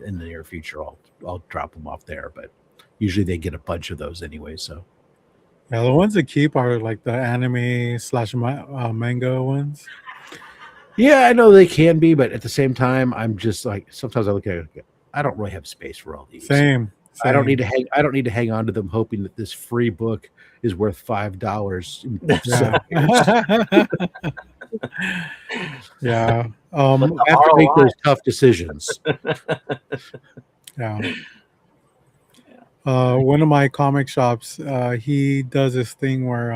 in the near future. I'll drop them off there, but usually they get a bunch of those anyway. So Yeah, the ones that keep are like the anime slash manga ones. yeah, I know they can be, but at the same time, I'm just like sometimes I look at it, I don't really have space for all these. Same. I don't need to hang on to them hoping that this free book is worth $5. Yeah. Yeah. I have to make those tough decisions. Yeah. One of my comic shops, he does this thing where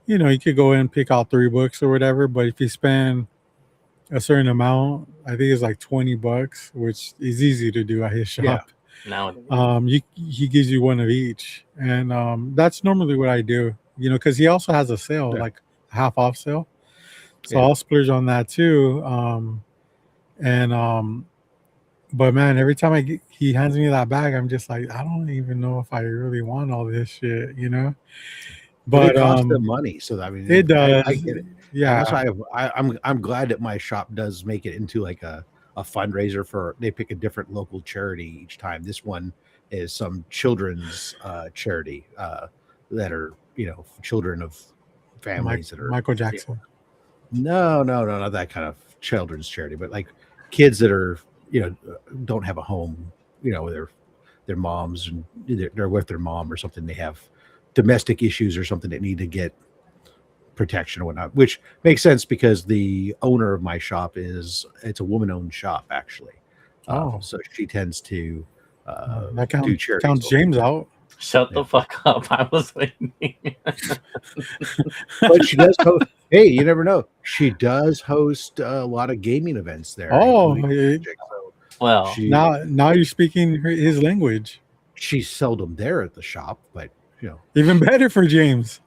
you could go in and pick out 3 books or whatever, but if you spend a certain amount, I think it's like $20, which is easy to do at his shop. Now, He gives you one of each, and that's normally what I do. Because he also has a sale, like a half off sale, so I'll splurge on that too. But man, every time he hands me that bag, I'm just like, I don't even know if I really want all this shit, But it costs them money, so I mean, it does. I get it. Yeah, that's why I'm glad that my shop does make it into like a fundraiser for. They pick a different local charity each time. This one is some children's charity that are children of families that are Michael Jackson. no, not that kind of children's charity, but like kids that are don't have a home, their moms and they're with their mom or something. They have domestic issues or something that need to get protection or whatnot, which makes sense because the owner of my shop it's a woman-owned shop actually. So she tends to That do charities. counts James out. Shut the fuck up. I was waiting. But she does host. Hey, you never know. She does host a lot of gaming events there. Oh, Well, now you're speaking his language. She's seldom there at the shop, but Even better for James.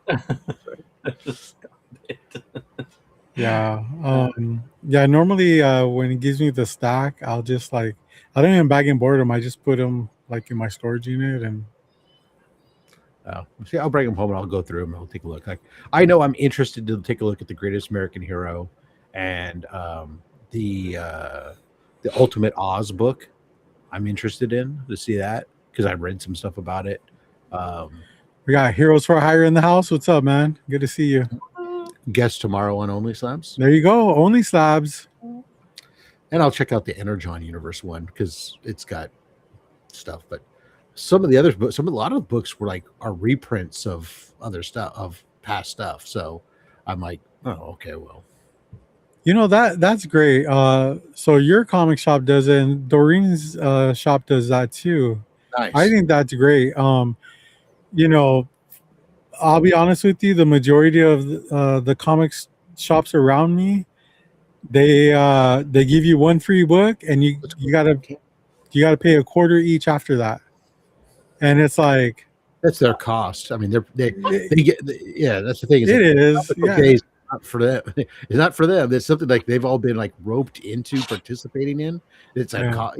Yeah. Normally, when he gives me the stack, I'll just I don't even bag and board them. I just put them in my storage unit and. See, I'll bring them home and I'll go through them and I'll take a look. Like, I know I'm interested to take a look at the Greatest American Hero and the Ultimate Oz book. I'm interested in to see that because I've read some stuff about it. We got Heroes for Hire in the house. What's up, man? Good to see you. Guest tomorrow on Only Slabs. There you go, Only Slabs. And I'll check out the Energon Universe one because it's got stuff, but. Some of the other books, a lot of the books are reprints of other stuff, of past stuff. So I'm like, oh, okay, well, that's great. So your comic shop does it, and Doreen's shop does that too. Nice. I think that's great. I'll be honest with you, the majority of the comics shops around me, they give you one free book, and you gotta pay a quarter each after that. And it's like that's their cost. I mean, they get that's the thing. It is. Yeah. It's not for them. It's not for them. It's something like they've all been roped into participating in. It's a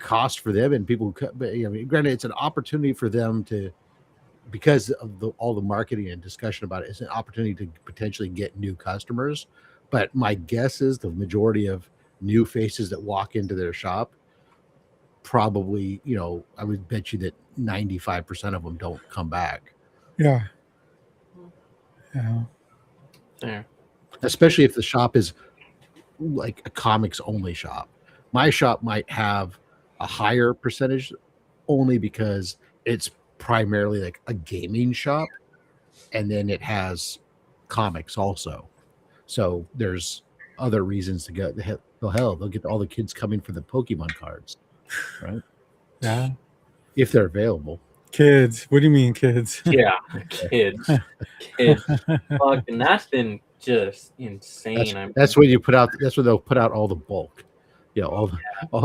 cost for them and people. Granted, it's an opportunity for them to, because of all the marketing and discussion about it, it's an opportunity to potentially get new customers. But my guess is the majority of new faces that walk into their shop. Probably, I would bet you that 95% of them don't come back. Yeah. There. Especially if the shop is like a comics only shop. My shop might have a higher percentage only because it's primarily like a gaming shop, and then it has comics also. So there's other reasons to go. Hell, they'll get all the kids coming for the Pokemon cards. Right. Yeah. If they're available. Kids. What do you mean, kids? Yeah, kids. Fucking, that's been just insane. That's when you put out. That's when they'll put out all the bulk. All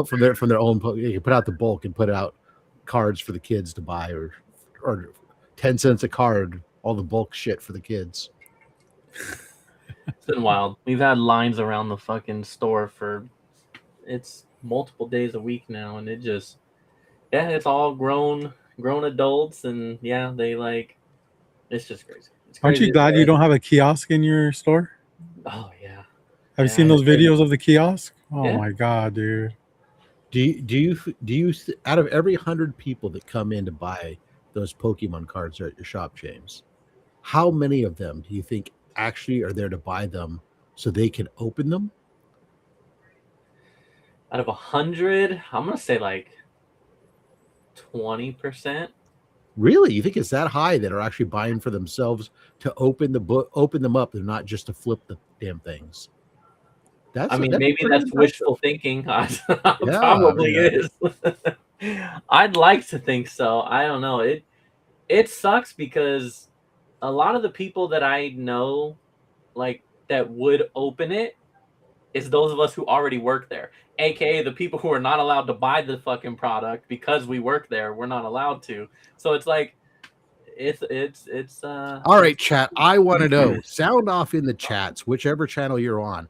from their own. You put out the bulk and put out cards for the kids to buy, or 10 cents a card. All the bulk shit for the kids. It's been wild. We've had lines around the fucking store it's multiple days a week now, and it's all grown adults, and it's just crazy. Aren't you glad you don't have a kiosk in your store? Oh yeah. Have you seen those videos of the kiosk? Oh yeah. My god, dude. Do you out of every 100 people that come in to buy those Pokemon cards at your shop, James, how many of them do you think actually are there to buy them so they can open them? Out of 100, I'm gonna say 20%. Really? You think it's that high that are actually buying for themselves to open them up, and not just to flip the damn things? Maybe that's wishful thinking. Probably is. I'd like to think so. I don't know. It sucks because a lot of the people that I know, that would open it, is those of us who already work there, aka the people who are not allowed to buy the fucking product because we work there. We're not allowed to. So it's all right, chat. I want to know. Sound off in the chats, whichever channel you're on.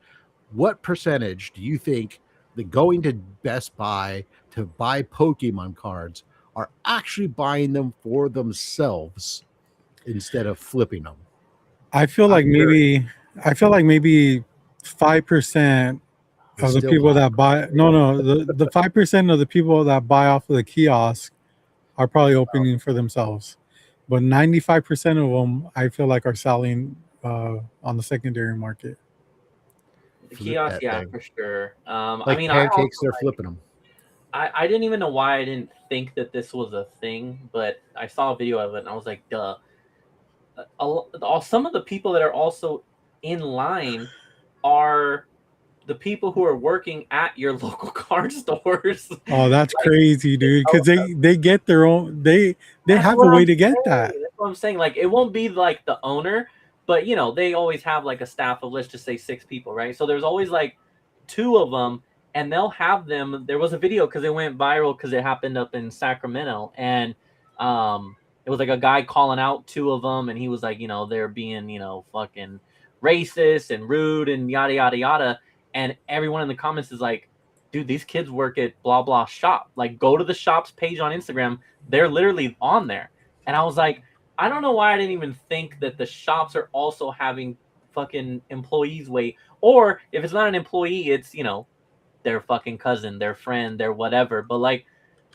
What percentage do you think that going to Best Buy to buy Pokemon cards are actually buying them for themselves instead of flipping them? I feel like maybe I feel like maybe 5% of the Still people hot. that buy the 5% of the people that buy off of the kiosk are probably opening for themselves, but 95% of them I feel like are selling on the secondary market. The Flip kiosk, that yeah, thing. for sure. I Like mean, I pancakes, also they're flipping them. I didn't even know why I didn't think that this was a thing, but I saw a video of it and I was like, duh. Some of the people that are also in line are the people who are working at your local card stores. Oh, that's Like, crazy, dude, oh, because they get their own, they that's have a what way I'm to get that. saying. That's what I'm saying. Like, it won't be like the owner, but they always have like a staff of, let's just say, 6 people, right? So there's always like 2 of them, and they'll have them. There was a video because it went viral because it happened up in Sacramento, and it was like a guy calling out 2 of them, and he was like, they're being, fucking racist and rude and yada yada yada, and everyone in the comments is like, dude, these kids work at blah blah shop. Like, go to the shop's page on Instagram. They're literally on there. And I was like, I don't know why I didn't even think that the shops are also having fucking employees wait. Or if it's not an employee, it's, their fucking cousin, their friend, their whatever. But like,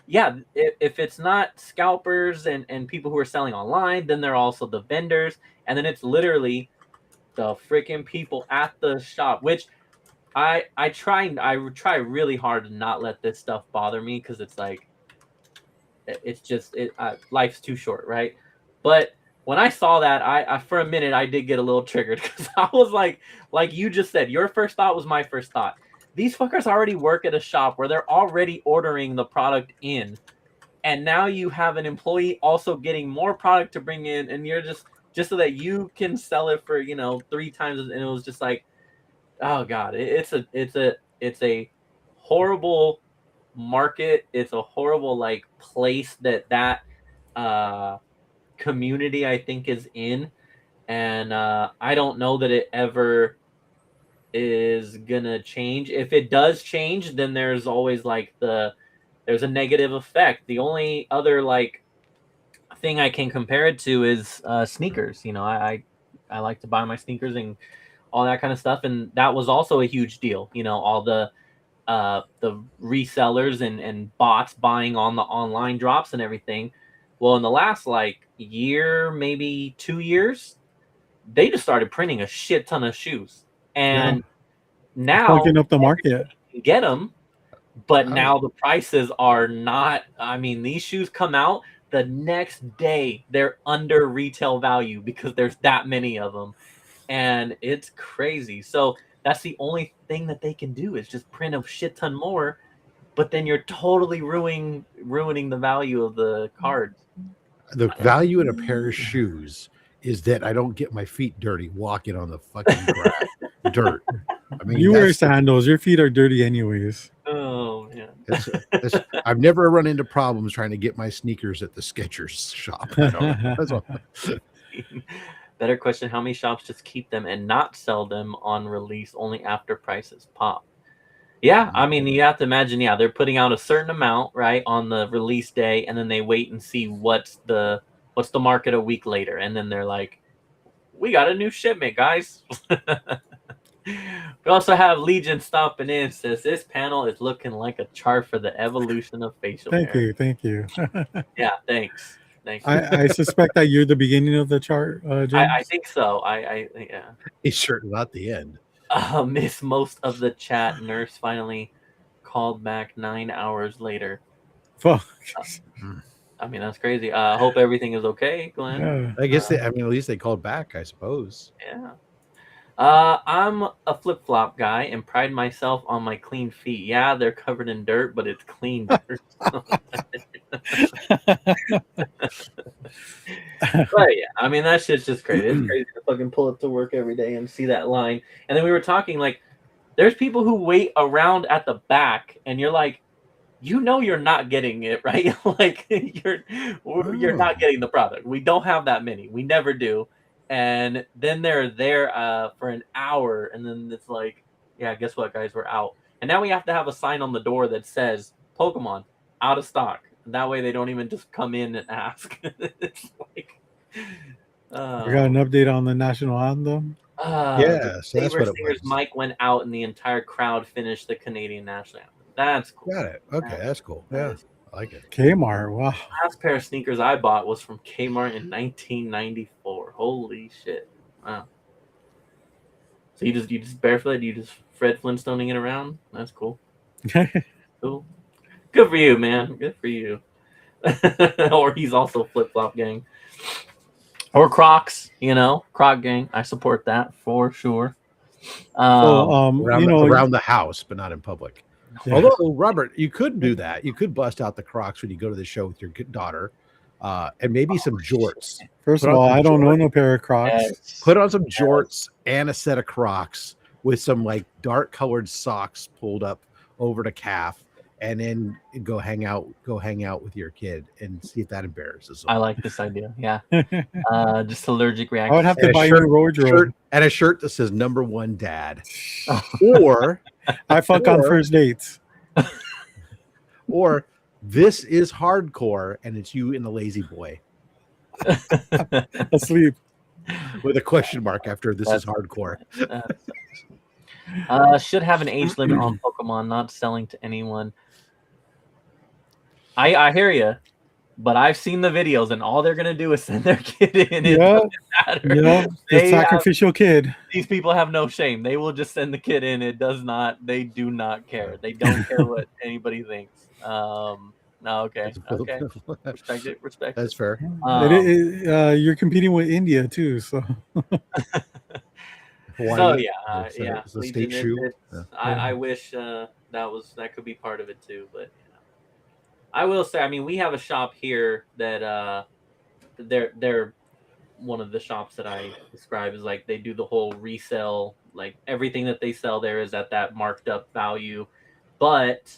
yeah, if it's not scalpers and people who are selling online, then they're also the vendors. And then it's literally the freaking people at the shop, which I try really hard to not let this stuff bother me because it's like it's just life's too short, right? But when I saw that, I for a minute I did get a little triggered because I was like you just said, your first thought was my first thought. These fuckers already work at a shop where they're already ordering the product in, and now you have an employee also getting more product to bring in, and you're just so that you can sell it for 3 times, and it was just like, oh god, it's a horrible market. It's a horrible like place that uh community I think is in, and I don't know that it ever is gonna change. If it does change, then there's always like there's a negative effect. The only other like thing I can compare it to is sneakers. I like to buy my sneakers and all that kind of stuff, and that was also a huge deal. All the resellers and bots buying on the online drops and everything. Well, in the last like year, maybe 2 years, they just started printing a shit ton of shoes, Yeah, and it's now plugging up the market. everybody can get them. But I, now the prices are not. I mean, these shoes come out the next day; they're under retail value because there's that many of them, and it's crazy. So that's the only thing that they can do is just print a shit ton more, but then you're totally ruining the value of the cards. the value in a pair of shoes is that I don't get my feet dirty walking on the fucking grass, dirt. I mean, You wear that's sandals, your feet are dirty anyways. Oh man. it's I've never run into problems trying to get my sneakers at the Skechers shop. I don't. That's all. Better question: how many shops just keep them and not sell them on release only after prices pop? Yeah, I mean, you have to imagine. Yeah, they're putting out a certain amount right on the release day, and then they wait and see what's the market a week later, and then they're like, "We got a new shipment, guys." We also have Legion stopping in. Says this panel is looking like a chart for the evolution of facial Thank hair. you, thank you. Yeah, thanks. Thank you. I suspect that you're the beginning of the chart, I James. think so. Yeah. He's sure not the end. Miss most of the chat. Nurse finally called back 9 hours later. Fuck. I mean, that's crazy. Hope everything is okay, Glenn. Yeah. I guess I mean, at least they called back, I suppose. Yeah. I'm a flip flop guy and pride myself on my clean feet. Yeah, they're covered in dirt, but it's clean dirt. But yeah, I mean, that shit's just crazy. It's crazy to fucking pull up to work every day and see that line. And then we were talking like, there's people who wait around at the back, and you're like, you're not getting it, right? Like you're not getting the product. We don't have that many. We never do. And then they're there for an hour, and then it's like, yeah, guess what, guys, we're out. And now we have to have a sign on the door that says Pokemon out of stock. That way they don't even just come in and ask. It's like, We got an update on the national anthem. Yeah, so that's what it Singer's was. mic went out and the entire crowd finished the Canadian national anthem. That's cool. Got it. Okay, that's cool. Yeah, I like it. Kmart. Wow. Last pair of sneakers I bought was from Kmart in 1994. Holy shit! Wow. So you just barefoot? You just Fred Flintstoning it around? That's cool. Cool. Good for you, man. Good for you. Or he's also flip flop gang. Or Crocs, Croc gang. I support that for sure. Around the house, but not in public. Yeah. Although, Robert, you could do that. You could bust out the Crocs when you go to the show with your daughter, and maybe some jorts. First of all, I don't own a pair of Crocs. Yes. Put on some jorts and a set of Crocs with some like dark colored socks pulled up over the calf, and then go hang out with your kid and see if that embarrasses them. I like this idea. Yeah. Just allergic reaction. I would have to buy you a wardrobe and a shirt that says #1 dad. Or I fuck on first dates. Or this is hardcore and it's you and the lazy boy. Asleep. With a question mark after this is hardcore. Should have an age limit on Pokemon, not selling to anyone. I hear you, but I've seen the videos, and all they're gonna do is send their kid in. Yeah, the sacrificial kid. These people have no shame. They will just send the kid in. They do not care. They don't care what anybody thinks. No, okay. Respect it. That's fair. You're competing with India too, so. So yeah. It's a state shoe. I wish that could be part of it too, but I will say, I mean, we have a shop here that they're one of the shops that I describe as like they do the whole resale, like everything that they sell there is at that marked up value. But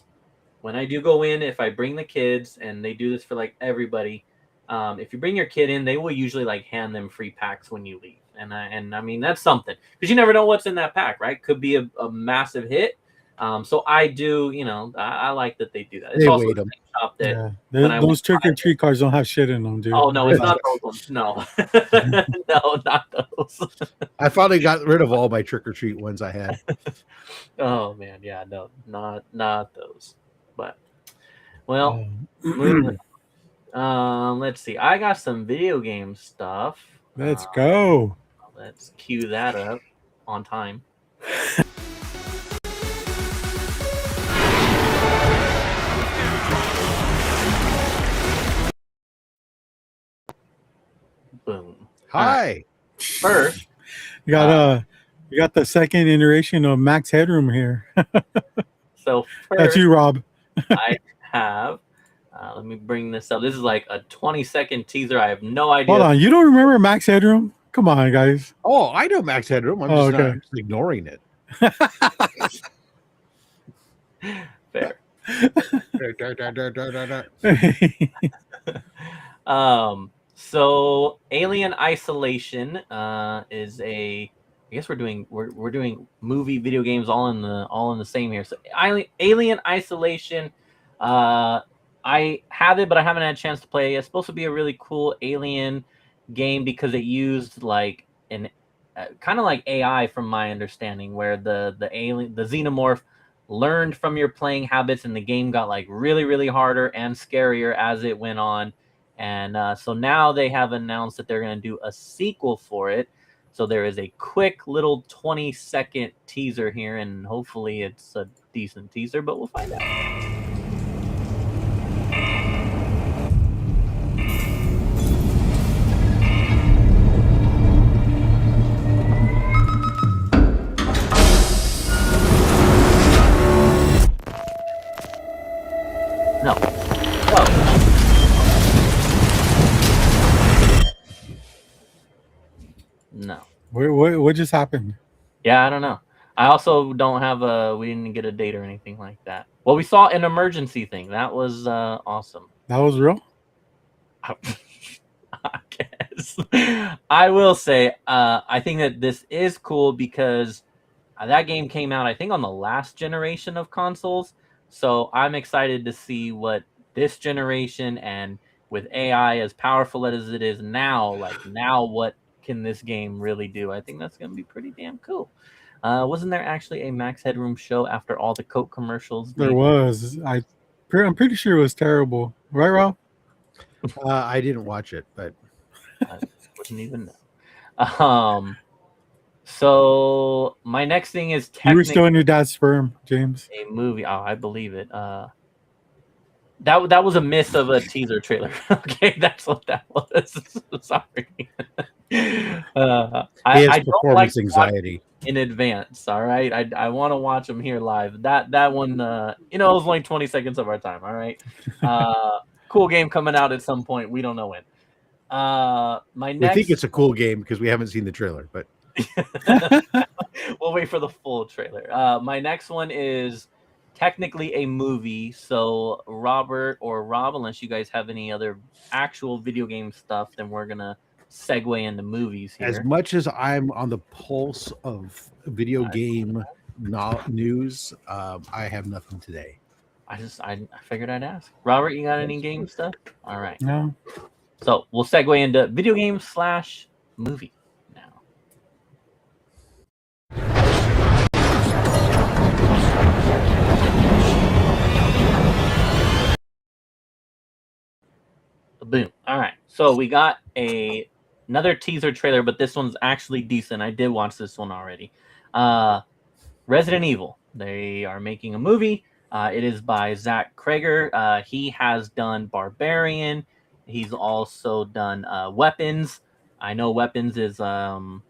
when I do go in, if I bring the kids, and they do this for like everybody, if you bring your kid in, they will usually like hand them free packs when you leave. And I mean, that's something, because you never know what's in that pack, right? Could be a massive hit. So I do, I like that they do that. It's they also wait the them. same shop that Those trick or treat cards don't have shit in them, dude. Oh no, it's not those ones. No, no, not those. I finally got rid of all my trick or treat ones I had. Oh man, yeah, no, not those. But well, moving on. Let's see. I got some video game stuff. Let's go. Let's cue that up on time. Boom. Hi. First, you got the second iteration of Max Headroom here. So first, that's you, Rob. I have. Let me bring this up. This is like a 20-second teaser. I have no idea. Hold on, you don't remember Max Headroom? Come on, guys. Oh, I know Max Headroom. I'm just ignoring it. Fair. So Alien Isolation is a. I guess we're doing movie, video games all in the same here. So Alien Isolation. I have it, but I haven't had a chance to play. It's supposed to be a really cool alien game because it used like an kind of like AI, from my understanding, where the xenomorph learned from your playing habits, and the game got like really, really harder and scarier as it went on. And so now they have announced that they're going to do a sequel for it. So there is a quick little 20-second teaser here, and hopefully it's a decent teaser, but we'll find out. No. No. What just happened? Yeah, I don't know. I also don't have we didn't get a date or anything like that. Well, we saw an emergency thing. That was awesome. That was real? I guess. I will say, I think that this is cool because that game came out, I think, on the last generation of consoles. So I'm excited to see what this generation, and with AI as powerful as it is now, like now what can this game really do? I think that's going to be pretty damn cool. Wasn't there actually a Max Headroom show after all the Coke commercials? There was. I'm pretty sure it was terrible. Right, Rob? I didn't watch it, but I wouldn't even know. So my next thing is You were still in your dad's sperm, James. a movie. Oh, I believe it. That was a miss of a teaser trailer. Okay, that's what that was. Sorry. I don't like performance anxiety in advance. All right, I want to watch them here live. That one, it was only 20 seconds of our time. All right, cool game coming out at some point. We don't know when. My next. We think it's a cool game because we haven't seen the trailer, but we'll wait for the full trailer. My next one is technically a movie. So Robert or Rob, unless you guys have any other actual video game stuff, then we're gonna segue into movies here. as much as I'm on the pulse of video game news, I have nothing today. I figured I'd ask. Robert, you got any game stuff? All right. No. So we'll segue into video game / movie now. Boom. All right. So we got another teaser trailer, but this one's actually decent. I did watch this one already. Resident Evil. They are making a movie. It is by Zach Krager. He has done Barbarian. He's also done Weapons. I know Weapons is I'm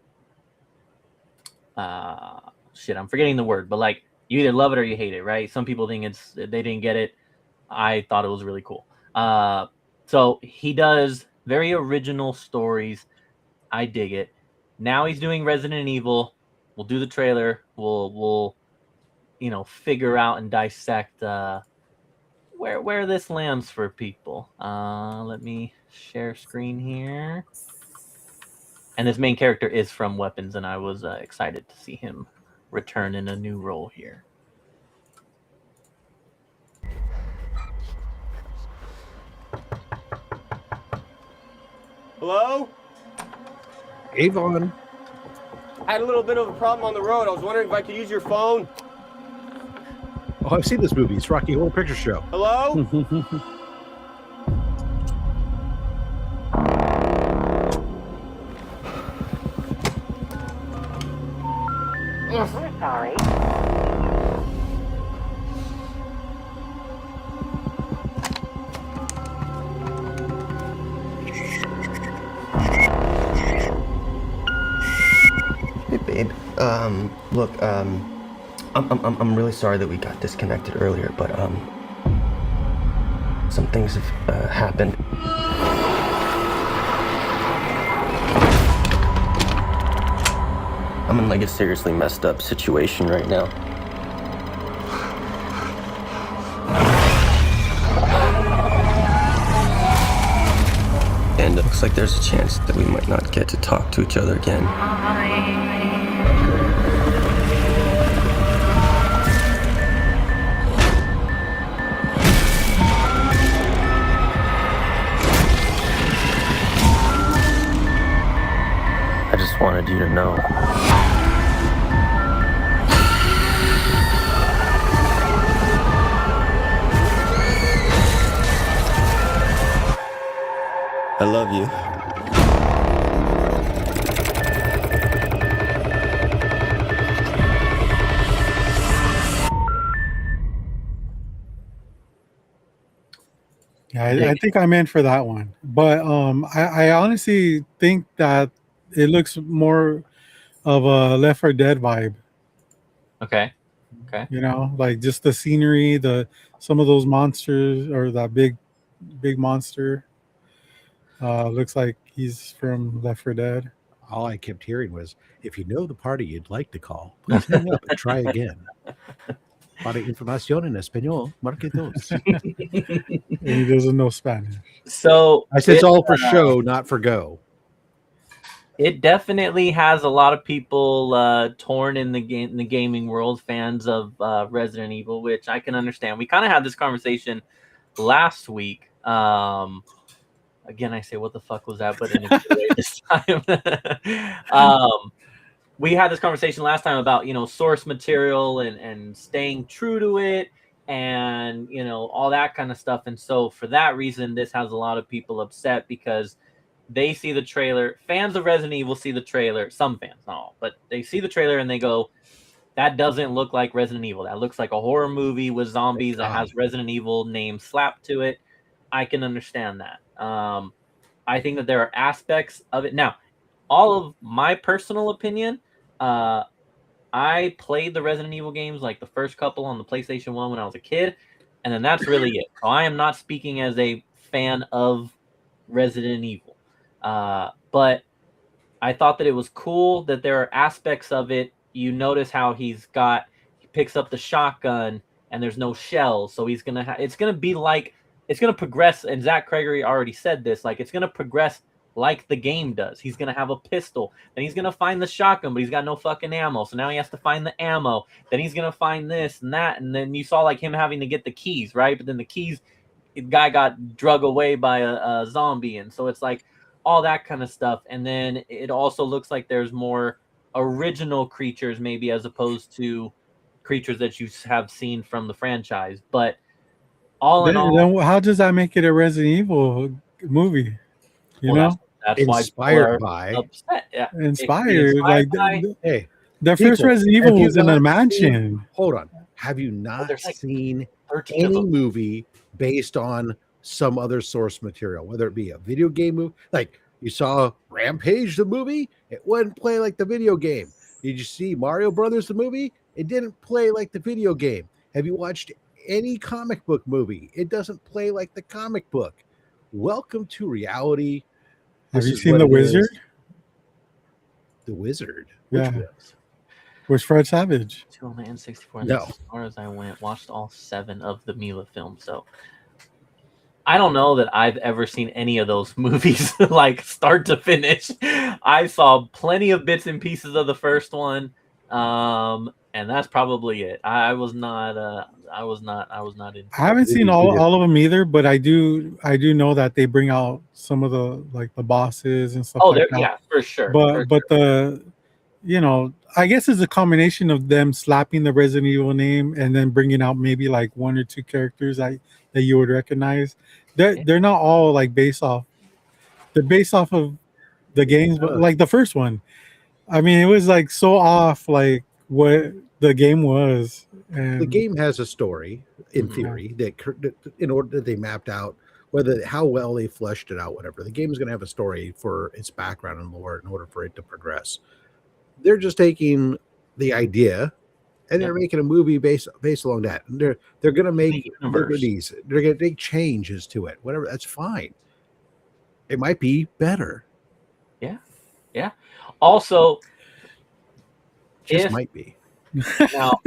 forgetting the word, but like you either love it or you hate it, right? Some people think they didn't get it. I thought it was really cool. So he does very original stories. I dig it. Now he's doing Resident Evil. We'll do the trailer. We'll figure out and dissect where this lands for people. Let me share screen here. And this main character is from Weapons, and I was excited to see him return in a new role here. Hello? Avon. I had a little bit of a problem on the road. I was wondering if I could use your phone. Oh, I've seen this movie. It's Rocky Horror Picture Show. Hello? Yes, we're sorry. Hey, babe. Look, I'm really sorry that we got disconnected earlier, but some things have happened. I'm in like a seriously messed up situation right now. And it looks like there's a chance that we might not get to talk to each other again. I just wanted you to know. I love you. Yeah, I think I'm in for that one. But I honestly think that it looks more of a Left 4 Dead vibe. Okay. Like just the scenery, some of those monsters, or that big monster. Looks like he's from Left 4 Dead. All I kept hearing was, if you know the party you'd like to call, please hang up and try again. Para información en español, marque dos. And he doesn't know Spanish. So I said it's all for show, not for go. It definitely has a lot of people torn in the gaming world, fans of Resident Evil, which I can understand. We kind of had this conversation last week. Again, I say, what the fuck was that? But in a good way this time. We had this conversation last time about, source material and staying true to it and, all that kind of stuff. And so for that reason, this has a lot of people upset because they see the trailer. Fans of Resident Evil see the trailer. Some fans, not all, but they see the trailer and they go, that doesn't look like Resident Evil. That looks like a horror movie with zombies that has Resident Evil name slapped to it. I can understand that. I think that there are aspects of it. Now, all of my personal opinion, I played the Resident Evil games, like the first couple on the PlayStation 1 when I was a kid, and then that's really it. So I am not speaking as a fan of Resident Evil. But I thought that it was cool that there are aspects of it. You notice how he picks up the shotgun and there's no shells. So it's going to progress. And Zach Gregory already said this, like it's going to progress like the game does. He's going to have a pistol. Then he's going to find the shotgun, but he's got no fucking ammo. So now he has to find the ammo. Then he's going to find this and that. And then you saw like him having to get the keys, right? But then the keys, the guy got drug away by a zombie. And so it's like all that kind of stuff. And then it also looks like there's more original creatures maybe as opposed to creatures that you have seen from the franchise. But all in all, then how does that make it a Resident Evil movie? That's inspired why by upset. Yeah. Inspired by, hey, the first Resident Evil was in a mansion. Hold on, have you not like seen 13 any movie based on some other source material, whether it be a video game movie? Like you saw Rampage the movie, it wouldn't play like the video game. Did you see Mario Brothers the movie? It didn't play like the video game. Have you watched any comic book movie? It doesn't play like the comic book. Welcome to reality. Have you seen The Wizard? The Wizard? Yeah. Was Fred Savage? 2 on the N64. No. As far as I went, watched all 7 of the Mila films. So I don't know that I've ever seen any of those movies like start to finish. I saw plenty of bits and pieces of the first one. And that's probably it. I was not in. I haven't seen all of them either, but I do know that they bring out some of the bosses and stuff. Yeah, for sure. But I guess it's a combination of them slapping the Resident Evil name and then bringing out maybe like 1 or 2 characters that you would recognize. They're not all like based off. They're based off of the games, but like the first one, I mean, it was like so off like what the game was. And the game has a story in theory that in order that they mapped out how well they fleshed it out, whatever. The game is going to have a story for its background and lore in order for it to progress. They're just taking the idea and they're making a movie based along that. And they're going to make liberties. They're going to make changes to it. Whatever, that's fine. It might be better. Yeah. Also, might be. Now,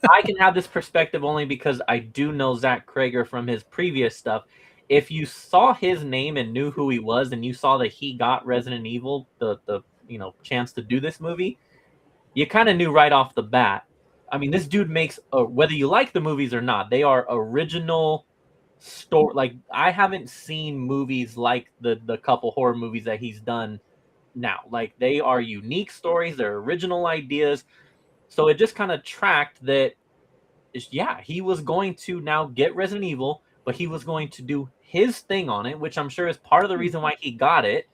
I can have this perspective only because I do know Zach Krager from his previous stuff. If you saw his name and knew who he was, and you saw that he got Resident Evil the chance to do this movie, you kind of knew right off the bat. I mean, this dude makes whether you like the movies or not, they are original story. Like I haven't seen movies like the couple horror movies that he's done now. Like they are unique stories, they're original ideas. So it just kind of tracked that, he was going to now get Resident Evil, but he was going to do his thing on it, which I'm sure is part of the reason why he got it.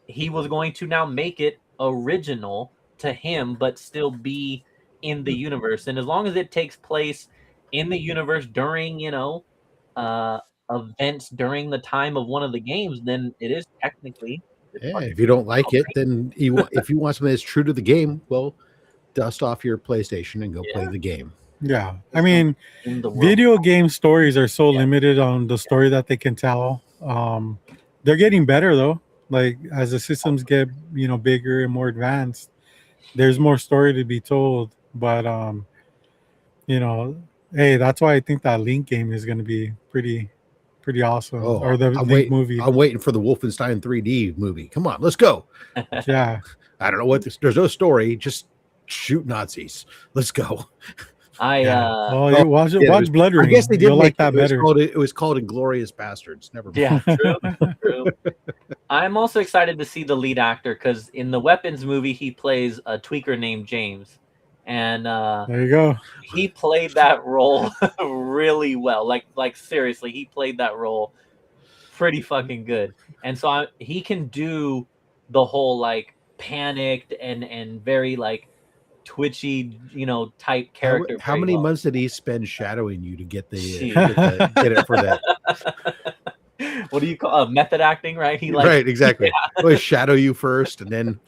He was going to now make it original to him, but still be in the universe. And as long as it takes place in the universe during, events during the time of one of the games, then it is technically. If you don't like it, then if you want something that's true to the game, well, dust off your PlayStation and go play the game. Yeah. I mean, video game stories are so limited on the story that they can tell. They're getting better though. Like as the systems get, bigger and more advanced, there's more story to be told. But hey, that's why I think that Link game is going to be pretty awesome. Or the Link movie. I'm waiting for the Wolfenstein 3D movie. Come on, let's go. Yeah. I don't know there's no story, just shoot Nazis. Let's go. Well, Oh, you watch yeah, watch Blood Ring. I guess they did You'll like make that it. better. It was called Inglorious Bastards. Never mind. Yeah, true. I'm also excited to see the lead actor because in the Weapons movie he plays a tweaker named James, and There you go. he played that role really well. Like seriously, he played that role pretty fucking good. And so he can do the whole like panicked and very like twitchy, type character. How very many well. months did he spend shadowing you to get Jeez. get it for that? What do you call method acting, right? He like Right, exactly. Well, shadow you first, and then.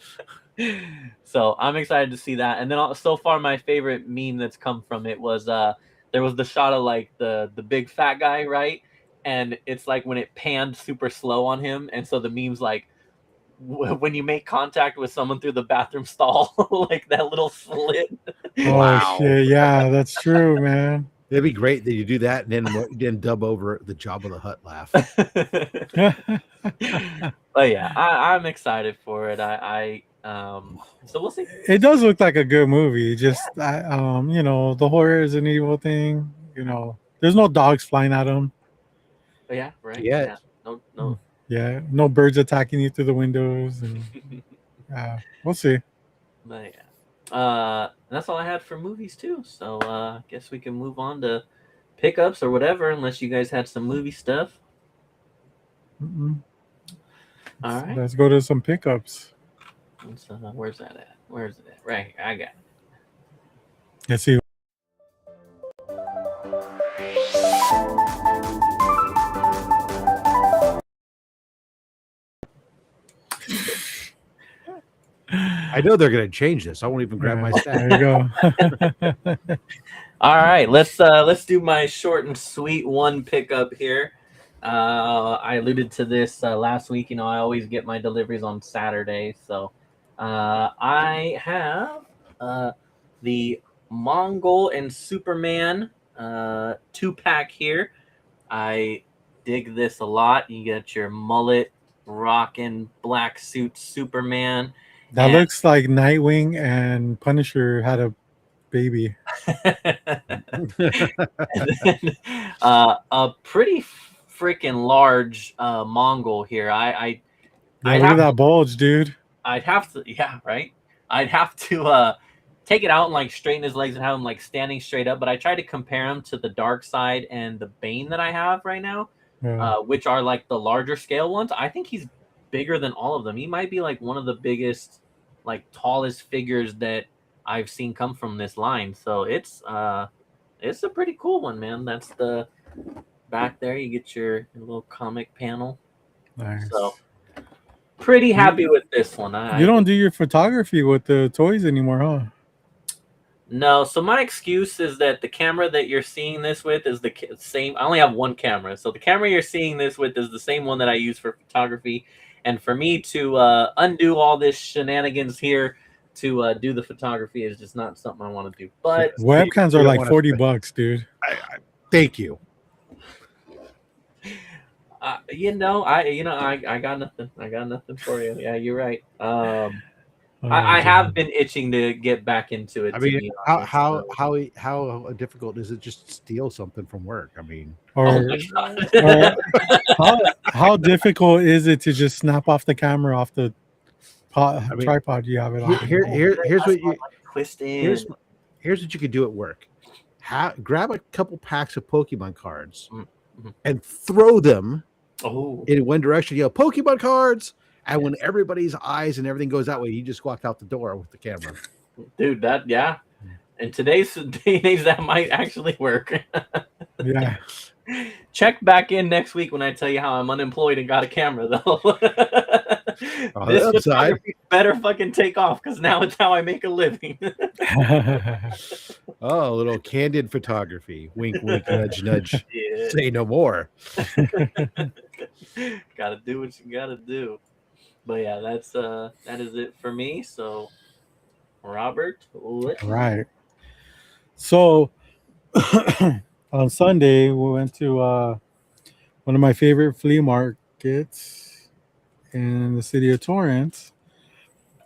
So I'm excited to see that. And then so far, my favorite meme that's come from it was there was the shot of like the big fat guy, right? And it's like when it panned super slow on him, and so the meme's like when you make contact with someone through the bathroom stall, like that little slit. Oh shit! Yeah, that's true, man. It'd be great that you do that, and then dub over the Jabba the Hutt laugh. But yeah, I'm excited for it. So we'll see. It does look like a good movie. Just the horror is an evil thing. There's no dogs flying at them. But yeah, right. Yeah. No. Yeah, no birds attacking you through the windows, and we'll see. But yeah, that's all I had for movies too. So I guess we can move on to pickups or whatever, unless you guys had some movie stuff. Mm-mm. All right. Let's go to some pickups. Where's that at? Where's it at? Right here. I got it. Let's see. I know they're going to change this. I won't even grab my stack. There you go. All right, let's do my short and sweet one pickup here. I alluded to this last week. I always get my deliveries on Saturday, so I have the Mongol and Superman 2-pack here. I dig this a lot. You get your mullet, rockin' black suit Superman. That looks like Nightwing and Punisher had a baby. And then, a pretty freaking large Mongol here. Look at that bulge, dude. I'd have to, yeah, right. I'd have to take it out and like straighten his legs and have him like standing straight up. But I try to compare him to the Dark Side and the Bane that I have right now, which are like the larger scale ones. I think he's bigger than all of them. He might be like one of the biggest, like tallest figures that I've seen come from this line. So it's a pretty cool one, man. That's the back there. You get your little comic panel. Nice. So pretty happy with this one. You don't do your photography with the toys anymore, huh? No. So my excuse is that the camera that you're seeing this with is the same. I only have one camera. So the camera you're seeing this with is the same one that I use for photography. And for me to undo all this shenanigans here to do the photography is just not something I want to do. But webcams are like $40, dude. Thank you. I got nothing. I got nothing for you. Yeah, you're right. I have been itching to get back into it. I mean, how difficult is it just to steal something from work? I mean, or how difficult is it to just snap off the camera off the tripod you have it on? Here's what you twist in. Here's what you could do at work. Grab a couple packs of Pokemon cards and throw them in one direction. Yell Pokemon cards, and when everybody's eyes and everything goes that way, you just walk out the door with the camera. Dude, in today's day and age, that might actually work. Yeah. Check back in next week when I tell you how I'm unemployed and got a camera, though. This photography better fucking take off because now it's how I make a living. Oh, a little candid photography. Wink, wink, nudge, nudge. Yeah. Say no more. Gotta do what you gotta do. But yeah, that is it for me. So, Robert, right. So on Sunday we went to one of my favorite flea markets in the city of Torrance,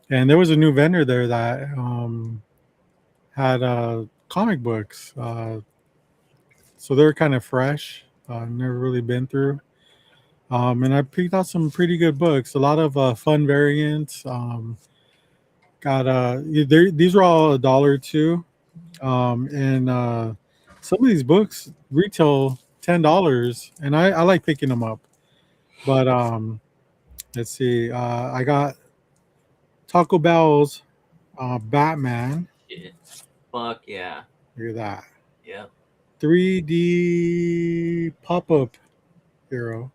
and there was a new vendor there that had comic books. So they're kind of fresh. Never really been through. And I picked out some pretty good books. A lot of fun variants. These are all $1 too. And some of these books retail $10, and I like picking them up. But let's see. I got Taco Bell's Batman. Yeah. Fuck yeah. Look at that. Yeah. 3D pop-up hero.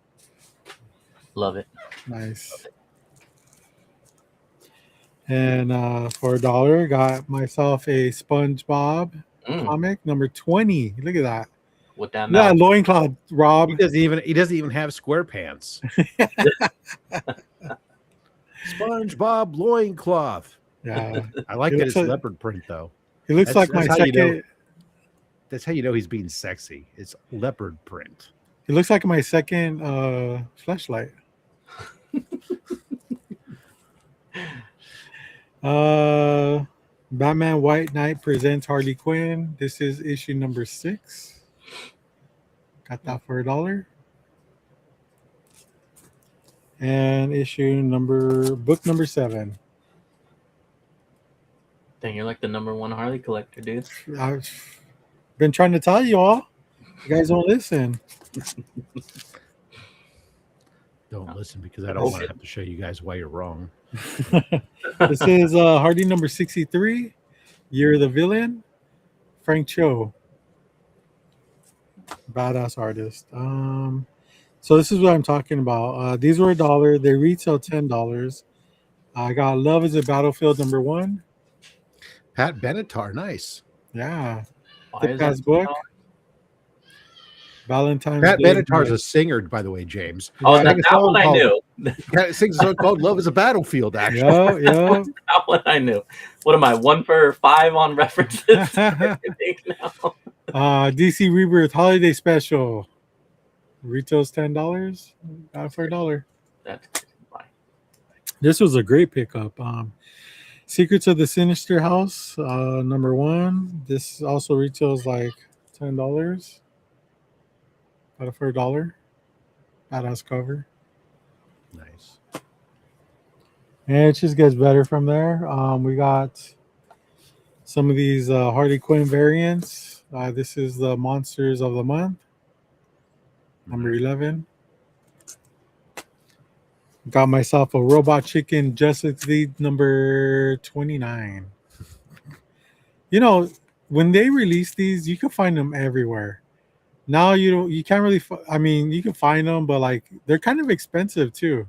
Love it. Nice. And for $1, got myself a SpongeBob comic number 20. Look at that. With that Yeah, mouth. loincloth, Rob. He doesn't even have SquarePants. SpongeBob loincloth. Yeah. I like It that looks it's like- leopard print though. It looks That's- like my that's how you know. second. That's how you know he's being sexy. It's leopard print. It looks like my second flashlight. Batman White Knight presents Harley Quinn. This is issue number 6. Got that for $1. And book number 7. Dang, you're like the #1 Harley collector, dude. I've been trying to tell you all. You guys don't listen. Don't listen because I don't want to have to show you guys why you're wrong. This is Hardy number 63. Year of the Villain. Frank Cho. Badass artist. So this is what I'm talking about. These were $1. They retail $10. I got Love is a Battlefield number 1. Pat Benatar, nice. Yeah. Why Thick is ass that book. so- Valentine's Pat Day. Benatar's a singer, by the way, James. Oh, Sang that a song one I called- knew. Yeah, sings a song called "Love Is a Battlefield." Actually, Yeah. That one I knew. What am I, 1 for 5 on references? Yeah. now? DC Rebirth Holiday Special. Retails $10. Got it for $1. That's fine. This was a great pickup. Secrets of the Sinister House, number 1. This also retails like $10. Got it for $1. Badass cover. nice. And it just gets better from there. We got some of these Harley Quinn variants. This is the Monsters of the Month, number 11. Got myself a Robot Chicken Justice League number 29. You know, when they release these, you can find them everywhere. Now you can't really. I mean, you can find them, but like they're kind of expensive too.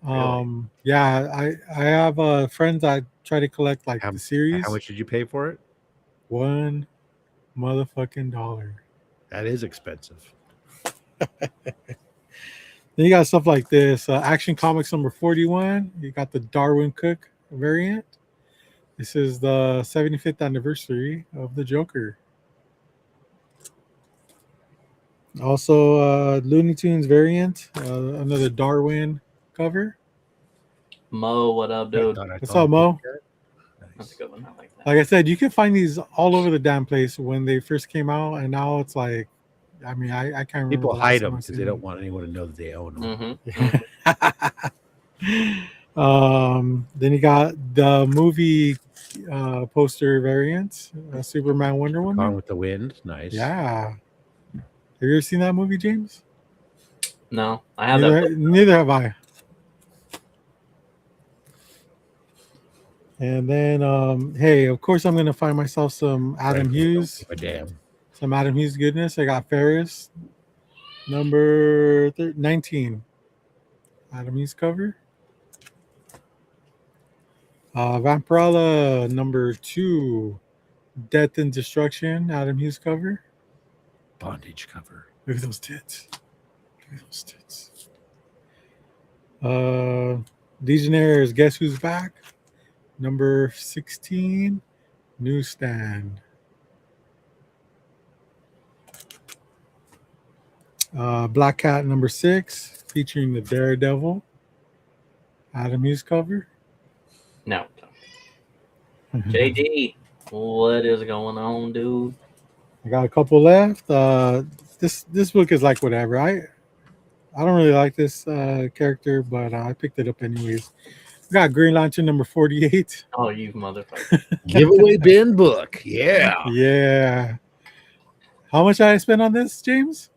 Yeah, I have friends that try to collect like the series. How much did you pay for it? $1 motherfucking dollar. That is expensive. Then you got stuff like this. Action Comics number 41. You got the Darwin Cook variant. This is the 75th anniversary of the Joker. Also, Looney Tunes variant. Another Darwin cover. Mo, what up, dude? What's up, Mo? That's a good one. I like that. Like I said, you can find these all over the damn place when they first came out, and now it's like, I mean, I can't remember. People the last hide time them I because seen they them. don't want anyone to know that they own them. Then you got the movie poster variants, Superman, Wonder Gone Woman. with the Wind, nice. Yeah. Have you ever seen that movie, James? No, I have that. Neither have I. And then, hey, of course, I'm gonna find myself some Adam Hughes. Don't give a damn. Some Adam Hughes goodness. I got Ferris, number 19. Adam Hughes cover. Vampirella, number 2. Death and Destruction, Adam Hughes cover. Bondage cover. Look at those tits. Look at those tits. Legionnaires, Guess Who's Back? Number 16. Newsstand. Black Cat number 6, featuring the Daredevil. Adam Hughes cover. No. JD. What is going on, dude? I got a couple left. This book is like whatever. I don't really like this character, but I picked it up anyways. We got Green Lantern number 48. Oh, you motherfucker. Giveaway bin book. Yeah. Yeah. How much did I spend on this, James?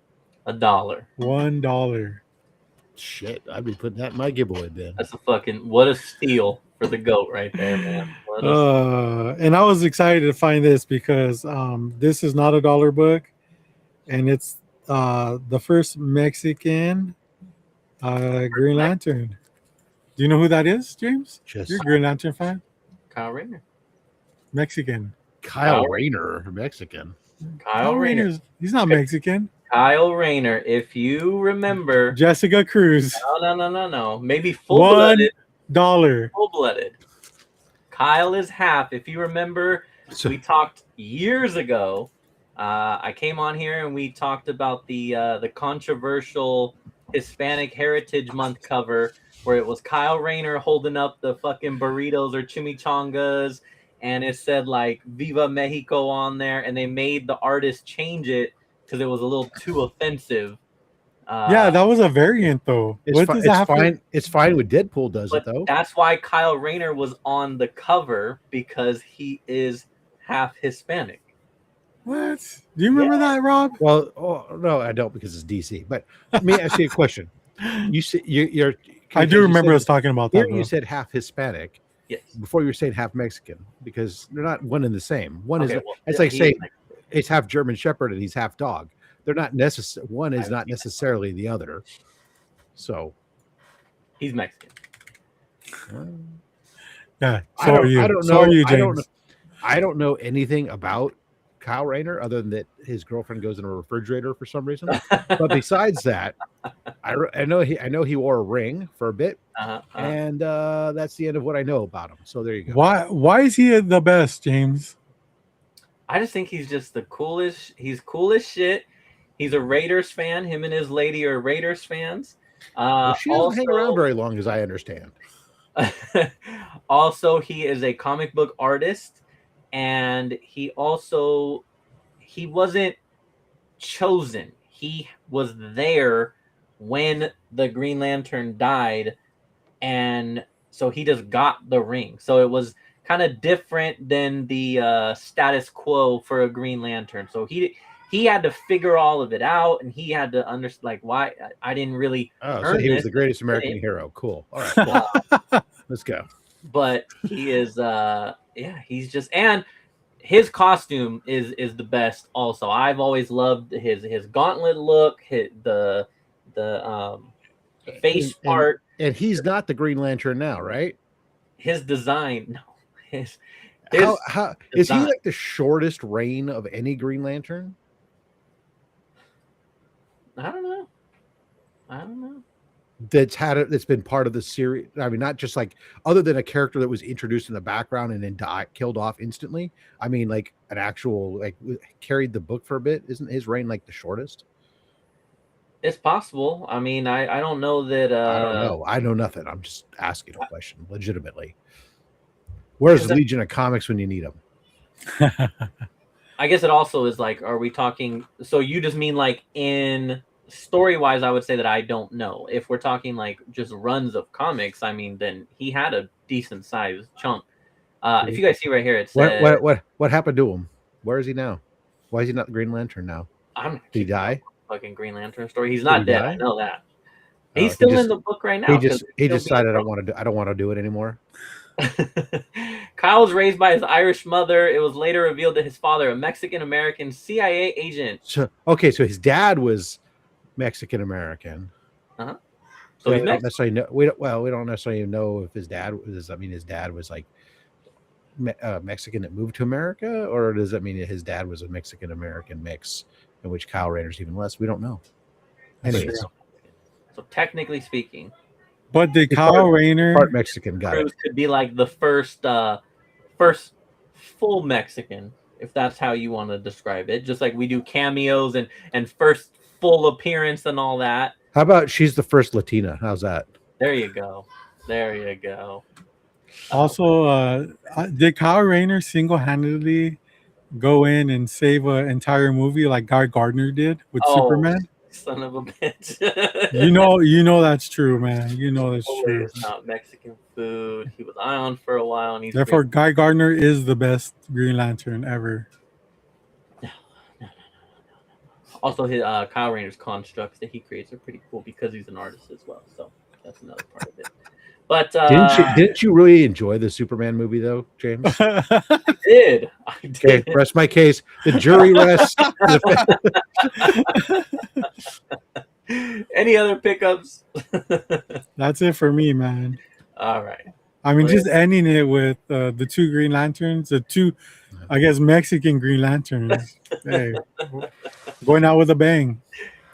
$1. $1. Shit, I'd be putting that in my giveaway bin. That's what a steal for the GOAT right there, man. What a And I was excited to find this because this is not a dollar book, and it's the first Mexican Green Lantern. Do you know who that is, James? Just You're a Green Lantern fan? Kyle Rayner. Mexican. Kyle Rayner, Mexican. Kyle Rayner. Rayner's he's not Mexican. Kyle Rayner. If you remember, Jessica Cruz. no. Maybe full-blooded. $1. Full-blooded. Kyle is half. If you remember, we talked years ago. I came on here and we talked about the controversial Hispanic Heritage Month cover where it was Kyle Rayner holding up the fucking burritos or chimichangas, and it said like "Viva Mexico" on there, and they made the artist change it because it was a little too offensive. Yeah, that was a variant though. It's fine with Deadpool does it though. That's why Kyle Rayner was on the cover because he is half Hispanic. What? Do you remember that, Rob? Well, no, I don't because it's DC. But let me ask you a question. You say you're. I do remember us talking about that. You said half Hispanic. Yes. Before you were saying half Mexican because they're not one and the same. One Okay, is well, it's like saying it's half German Shepherd and he's half dog. They're not necessary. One is not necessarily the other. So he's Mexican. Yeah. So are you. So are you, James? I don't know anything about Kyle Rayner other than that his girlfriend goes in a refrigerator for some reason. But besides that, I know he wore a ring for a bit, and that's the end of what I know about him. So there you go. Why is he the best, James? I just think he's just the coolest. He's cool as shit. He's a Raiders fan. Him and his lady are Raiders fans. Well, she doesn't hang around very long, as I understand. Also, he is a comic book artist, and he wasn't chosen. He was there when the Green Lantern died, and so he just got the ring. So it was kind of different than the status quo for a Green Lantern. So he had to figure all of it out, and he had to understand like why I didn't really. Oh, so he was the greatest American hero. Cool. All right, cool. Let's go. But he is, he's just, and his costume is the best. Also, I've always loved his gauntlet look, the face part, and he's not the Green Lantern now, right? His design, no, his how is he like the shortest reign of any Green Lantern? I don't know. That's been part of the series. I mean, not just like other than a character that was introduced in the background and then killed off instantly. I mean, like an actual like carried the book for a bit. Isn't his reign like the shortest? It's possible. I mean, I don't know that. I don't know. I know nothing. I'm just asking a question legitimately. Where's Legion of Comics when you need them? I guess it also is like, are we talking? So you just mean like in story wise? I would say that I don't know. If we're talking like just runs of comics, I mean, then he had a decent sized chunk. If you guys see right here, it says what happened to him? Where is he now? Why is he not the Green Lantern now? Did he die? Fucking Green Lantern story. He's not dead. I know that. He's still in the book right now. He decided I don't want to do it anymore. Kyle was raised by his Irish mother. It was later revealed that his father, a Mexican-American CIA agent. So his dad was Mexican-American. So we don't necessarily know. We don't necessarily know if his dad was. I mean, his dad was like Mexican that moved to America, or does that mean that his dad was a Mexican-American mix, in which Kyle Rayner's even less? We don't know. Anyways, so technically speaking. But did Kyle Rayner part Mexican guy could be like the first full Mexican, if that's how you want to describe it. Just like we do cameos and first full appearance and all that. How about she's the first Latina? How's that? There you go. Also, did Kyle Rayner single-handedly go in and save an entire movie like Guy Gardner did with Superman? Son of a bitch. You know that's true, man. You know that's Hopefully true. it's not Mexican food. He was on for a while, and he's Therefore, Guy Gardner is the best Green Lantern ever. Also, his Kyle Rayner's constructs that he creates are pretty cool because he's an artist as well. So that's another part of it. But Didn't you really enjoy the Superman movie though, James? I did. Okay, rest my case. The jury rests. Any other pickups? That's it for me, man. All right. I mean, just ending it with the two Green Lanterns, the two, I guess, Mexican Green Lanterns. Hey, going out with a bang.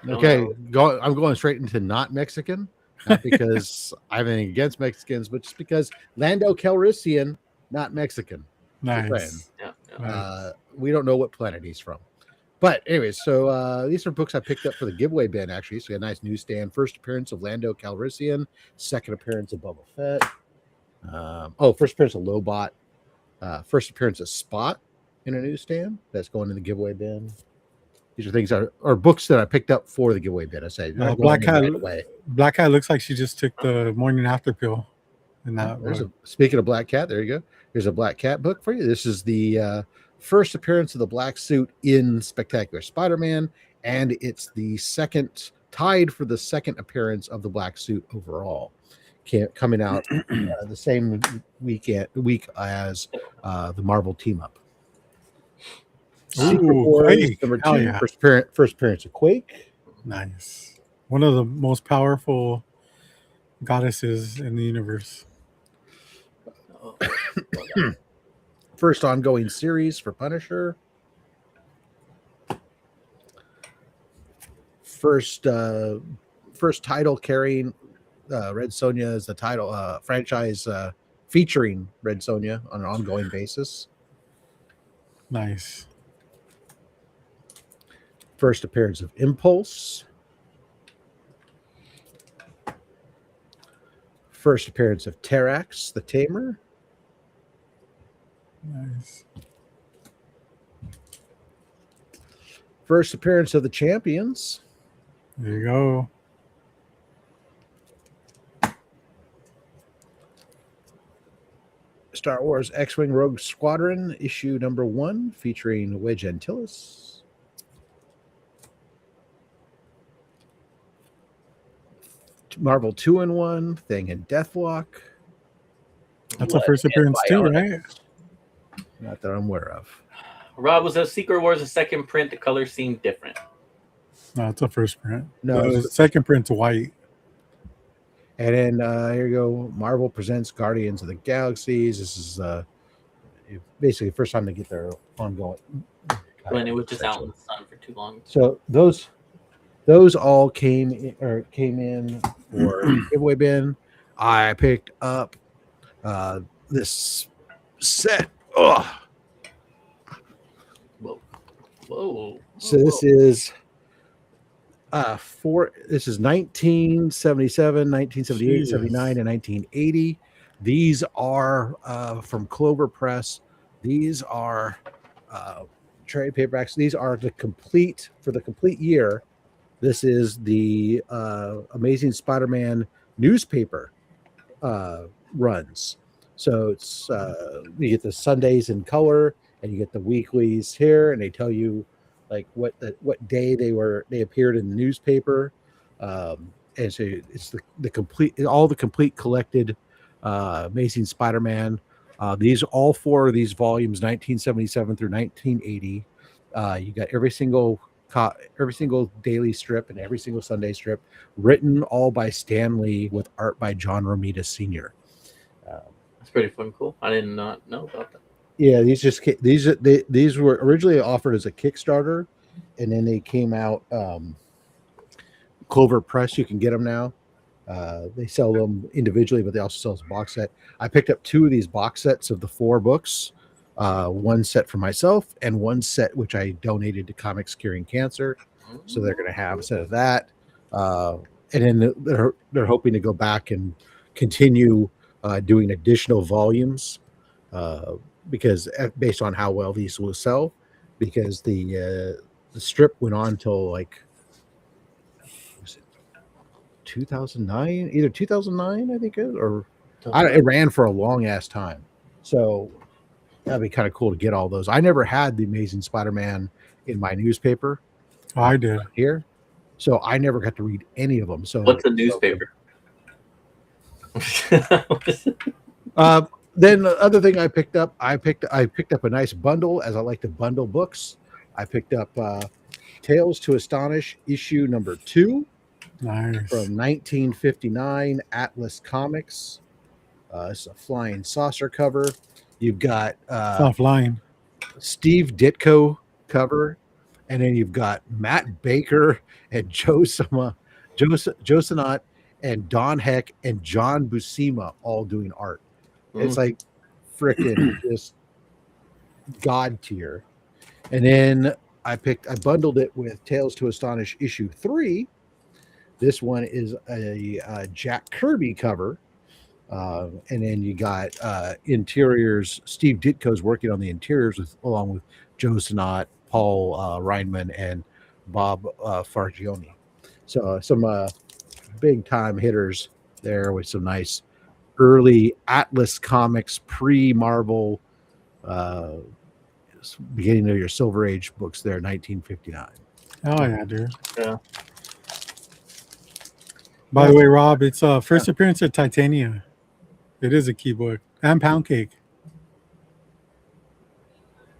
Okay, I'm going straight into not Mexican, not because I have anything against Mexicans, but just because Lando Calrissian, not Mexican. Nice. We don't know what planet he's from. But anyways, so these are books I picked up for the giveaway bin, actually. So a nice newsstand. First appearance of Lando Calrissian. Second appearance of Boba Fett. First appearance of Lobot. First appearance of Spot in a newsstand. That's going in the giveaway bin. These are things that are books that I picked up for the giveaway bin. I say Black Cat looks like she just took the morning after pill. Speaking of Black Cat, there you go. Here's a Black Cat book for you. This is the first appearance of the black suit in Spectacular Spider-Man, and it's the tied for the second appearance of the black suit overall. Coming out the same week as the Marvel team up. Secret Wars, number 2, yeah. First appearance of Quake. Nice. One of the most powerful goddesses in the universe. First ongoing series for Punisher. First title carrying Red Sonja as the title franchise featuring Red Sonja on an ongoing basis. Nice. First appearance of Impulse. First appearance of Terrax, the Tamer. Nice. First appearance of the Champions. There you go. Star Wars X-Wing Rogue Squadron, issue number 1, featuring Wedge Antilles. Marvel 2-in-1, Thing and Deathlock. That's a first appearance too, right? Not that I'm aware of. Rob, was the Secret Wars a second print? The colors seemed different. No, it's a first print. No, the second print's white. And then here you go. Marvel presents Guardians of the Galaxies. This is basically the first time they get their ongoing. When it was just out in the sun for too long. So those all came in for giveaway bin. I picked up this set. Oh, whoa! So this is this is 1977, 1978, Jesus. 79, and 1980. These are from Clover Press. These are trade paperbacks. These are for the complete year. This is the Amazing Spider-Man newspaper runs. So it's you get the Sundays in color, and you get the weeklies here, and they tell you like what day they appeared in the newspaper, and so it's the complete collected Amazing Spider-Man. All 4 of these volumes, 1977 through 1980. You got every single daily strip and every single Sunday strip, written all by Stan Lee with art by John Romita Sr. That's pretty fun, cool. I did not know about that. Yeah, these were originally offered as a Kickstarter, and then they came out Clover Press. You can get them now. They sell them individually, but they also sell as a box set. I picked up 2 of these box sets of the 4 books. One set for myself and one set which I donated to Comics Curing Cancer. So they're going to have a set of that. And then they're hoping to go back and continue doing additional volumes because based on how well these will sell, because the strip went on till like, was it 2009, either 2009 I think it ran for a long ass time. So that'd be kind of cool to get all those. I never had the Amazing Spider-Man in my newspaper. I did here, so I never got to read any of them. So what's a newspaper? Then the other thing I picked up a nice bundle, as I like to bundle books. I picked up Tales to Astonish issue number 2 nice from 1959 Atlas Comics. It's a flying saucer cover. You've got Soft line. Steve Ditko cover, and then you've got Matt Baker and Joe Sonat and Don Heck and John Buscema all doing art. It's like freaking just god tier. And then I bundled it with Tales to Astonish issue 3. This one is a Jack Kirby cover. And then you got interiors. Steve Ditko's working on the interiors along with Joe Sonat, Paul Reinman, and Bob Fargione. So some big time hitters there with some nice early Atlas Comics pre-Marvel beginning of your Silver Age books there, 1959. Oh yeah, dude. Yeah. By the way, Rob, it's first appearance of Titania. It is a key book. And Pound Cake.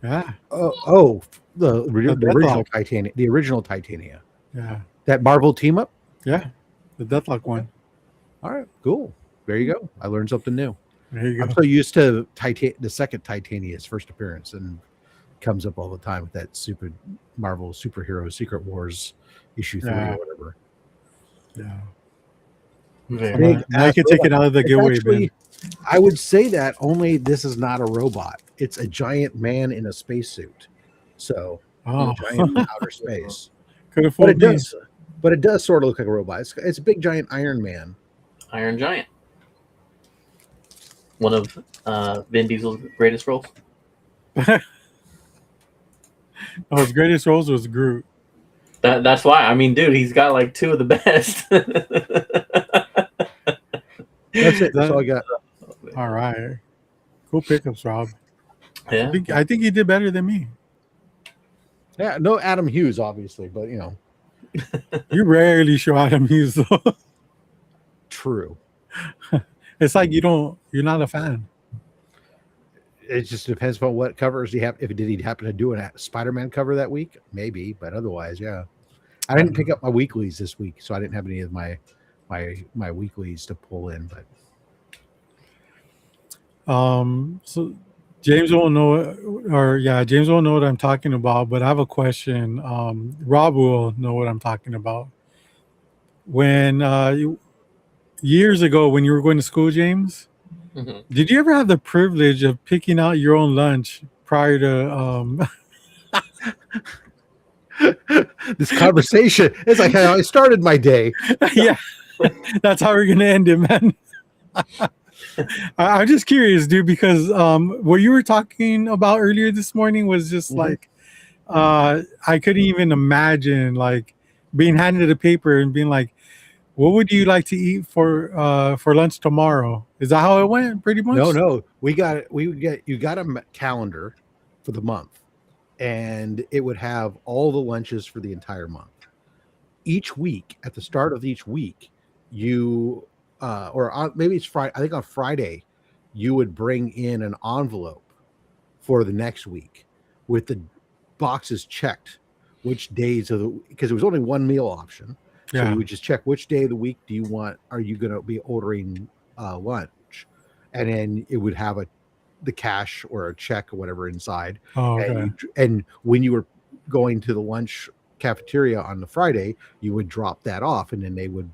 Yeah. The original Titania. The original Titania. Yeah. That Marvel team up? Yeah. The Deathlock one. All right, cool. There you go. I learned something new. There you go. I'm so used to the second Titania's first appearance, and comes up all the time with that super Marvel superhero Secret Wars issue 3 or whatever. Yeah. I could take it out of the giveaway bin. I would say that, only this is not a robot. It's a giant man in a spacesuit. So giant in outer space. Could have fooled me. But it does sort of look like a robot. It's a big giant Iron Man. Iron Giant. One of Vin Diesel's greatest roles. His greatest roles was Groot. That's why. I mean, dude, he's got like 2 of the best. That's it. That's all I got. All right. Cool pickups, Rob. Yeah. I think he did better than me. Yeah, no Adam Hughes, obviously, but you know. You rarely show Adam Hughes, though. True. It's like you're not a fan. It just depends on what covers he have. Did he happen to do a Spider-Man cover that week? Maybe, but otherwise, yeah. I didn't pick up my weeklies this week, so I didn't have any of my weeklies to pull in. But so James won't know, James won't know what I'm talking about. But I have a question. Rob will know what I'm talking about. When years ago, when you were going to school, James, did you ever have the privilege of picking out your own lunch prior to this conversation? It's like how I started my day. Yeah, that's how we're gonna end it, man. I'm just curious, dude, because what you were talking about earlier this morning was just like I couldn't even imagine like being handed a paper and being like, what would you like to eat for lunch tomorrow? Is that how it went? Pretty much. No. You got a calendar for the month, and it would have all the lunches for the entire month. Each week, at the start of each week, you maybe it's Friday. I think on Friday, you would bring in an envelope for the next week with the boxes checked, which days because there was only one meal option. So you would just check which day of the week are you going to be ordering lunch? And then it would have the cash or a check or whatever inside. Oh, okay. And when you were going to the lunch cafeteria on the Friday, you would drop that off, and then they would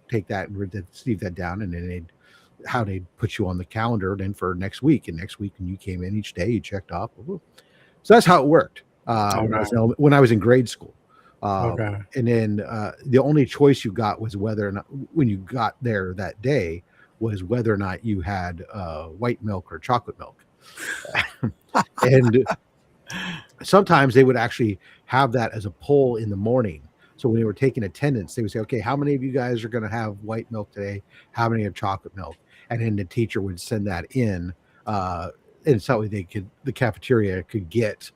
take that and receive that down, and then they'd put you on the calendar then for next week. And next week, when you came in each day, you checked off. So that's how it worked when I was in grade school. And then the only choice you got was whether or not, when you got there that day, was whether or not you had white milk or chocolate milk. And sometimes they would actually have that as a poll in the morning. So when they were taking attendance, they would say, okay, how many of you guys are going to have white milk today? How many have chocolate milk? And then the teacher would send that in. And so the cafeteria could get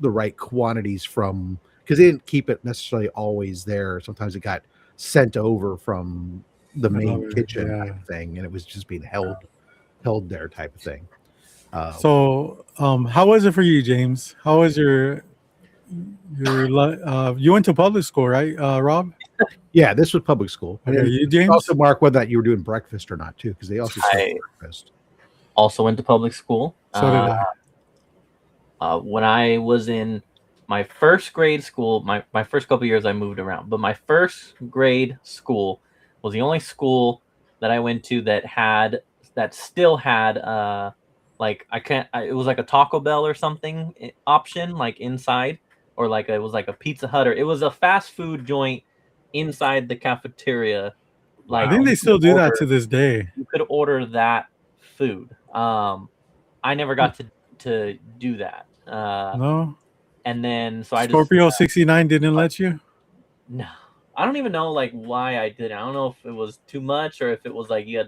the right quantities from, because they didn't keep it necessarily always there. Sometimes it got sent over from the main kitchen type of thing, and it was just being held there type of thing. So, how was it for you, James? How was you went to public school, right, Rob? Yeah, this was public school. And Okay, you, James? also mark whether that you were doing breakfast or not too, because they also served breakfast. Also went to public school. So did I. When I was in my first grade school, my first couple years I moved around, but my first grade school was the only school that I went to that still had it was like a Taco Bell or something option, like inside, or like it was like a Pizza Hut, or it was a fast food joint inside the cafeteria. Like I think they still do that to this day. You could order that food. I never got to do that. No. And then Scorpio 69 didn't let you? No. I don't even know like why I did it. I don't know if it was too much or if it was like you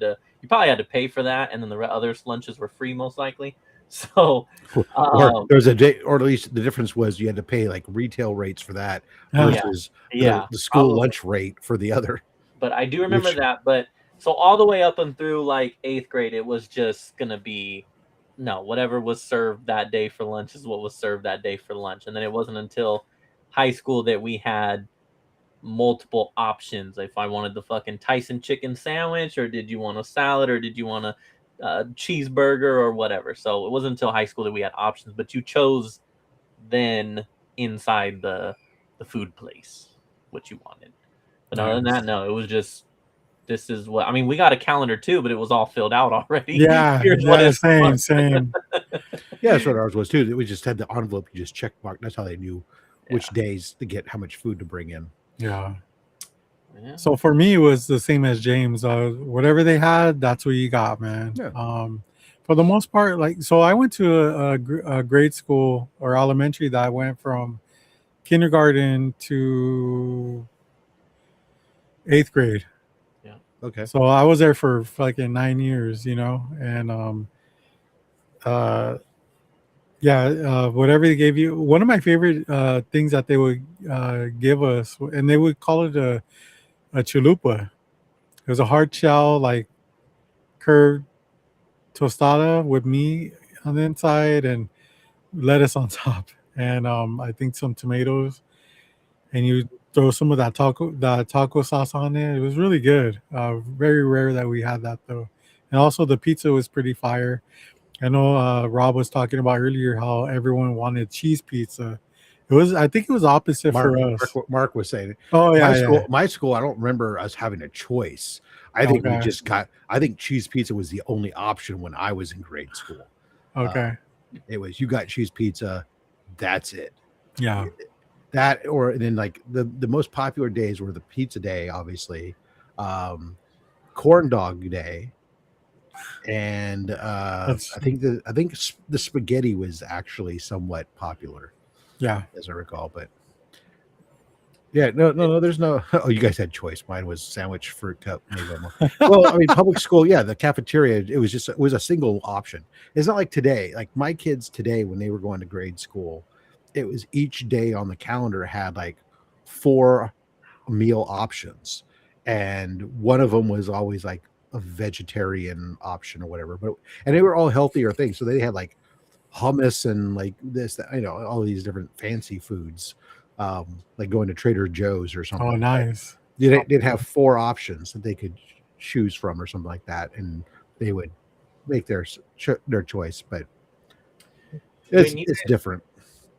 probably had to pay for that, and then the other lunches were free most likely. So or there was or at least the difference was you had to pay like retail rates for that versus the school lunch rate for the other. But I do remember that. But so all the way up and through like 8th grade, it was just gonna be whatever was served that day for lunch is what was served that day for lunch. And then it wasn't until high school that we had multiple options. If I wanted the fucking Tyson chicken sandwich, or did you want a salad, or did you want a cheeseburger or whatever. So it wasn't until high school that we had options, but you chose then inside the food place what you wanted. But other than that, no, it was just, this is what, I mean, we got a calendar too, but it was all filled out already. Yeah, same. Yeah, that's what ours was too. We just had the envelope, you just check mark. That's how they knew which days to get how much food to bring in. Yeah. So for me, it was the same as James. Whatever they had, that's what you got, man. Yeah. For the most part, like, so I went to a grade school or elementary that went from kindergarten to 8th grade. Yeah. Okay. So I was there for fucking 9 years, and whatever they gave you. One of my favorite things that they would give us, and they would call it a chalupa. It was a hard shell, like curved tostada with meat on the inside and lettuce on top, and I think some tomatoes, and you throw some of that taco sauce on it. It was really good. Very rare that we had that though. And also the pizza was pretty fire. I know Rob was talking about earlier how everyone wanted cheese pizza. I think it was opposite for us. Mark was saying. Oh yeah, my school. I don't remember us having a choice. I think we just got. I think cheese pizza was the only option when I was in grade school. Okay. It was, you got cheese pizza, that's it. Yeah. That, or then like the most popular days were the pizza day, obviously, corn dog day, and I think the spaghetti was actually somewhat popular. Yeah, as I recall, but yeah, no, there's no. Oh, you guys had choice. Mine was sandwich, fruit cup. Well, I mean, public school, yeah, the cafeteria. It was a single option. It's not like today. Like my kids today, when they were going to grade school, it was each day on the calendar had like 4 meal options, and one of them was always like a vegetarian option or whatever. And they were all healthier things. So they had like hummus and like this, all these different fancy foods, like going to Trader Joe's or something. Oh, nice. They'd have 4 options that they could choose from or something like that, and they would make their choice. But it's different.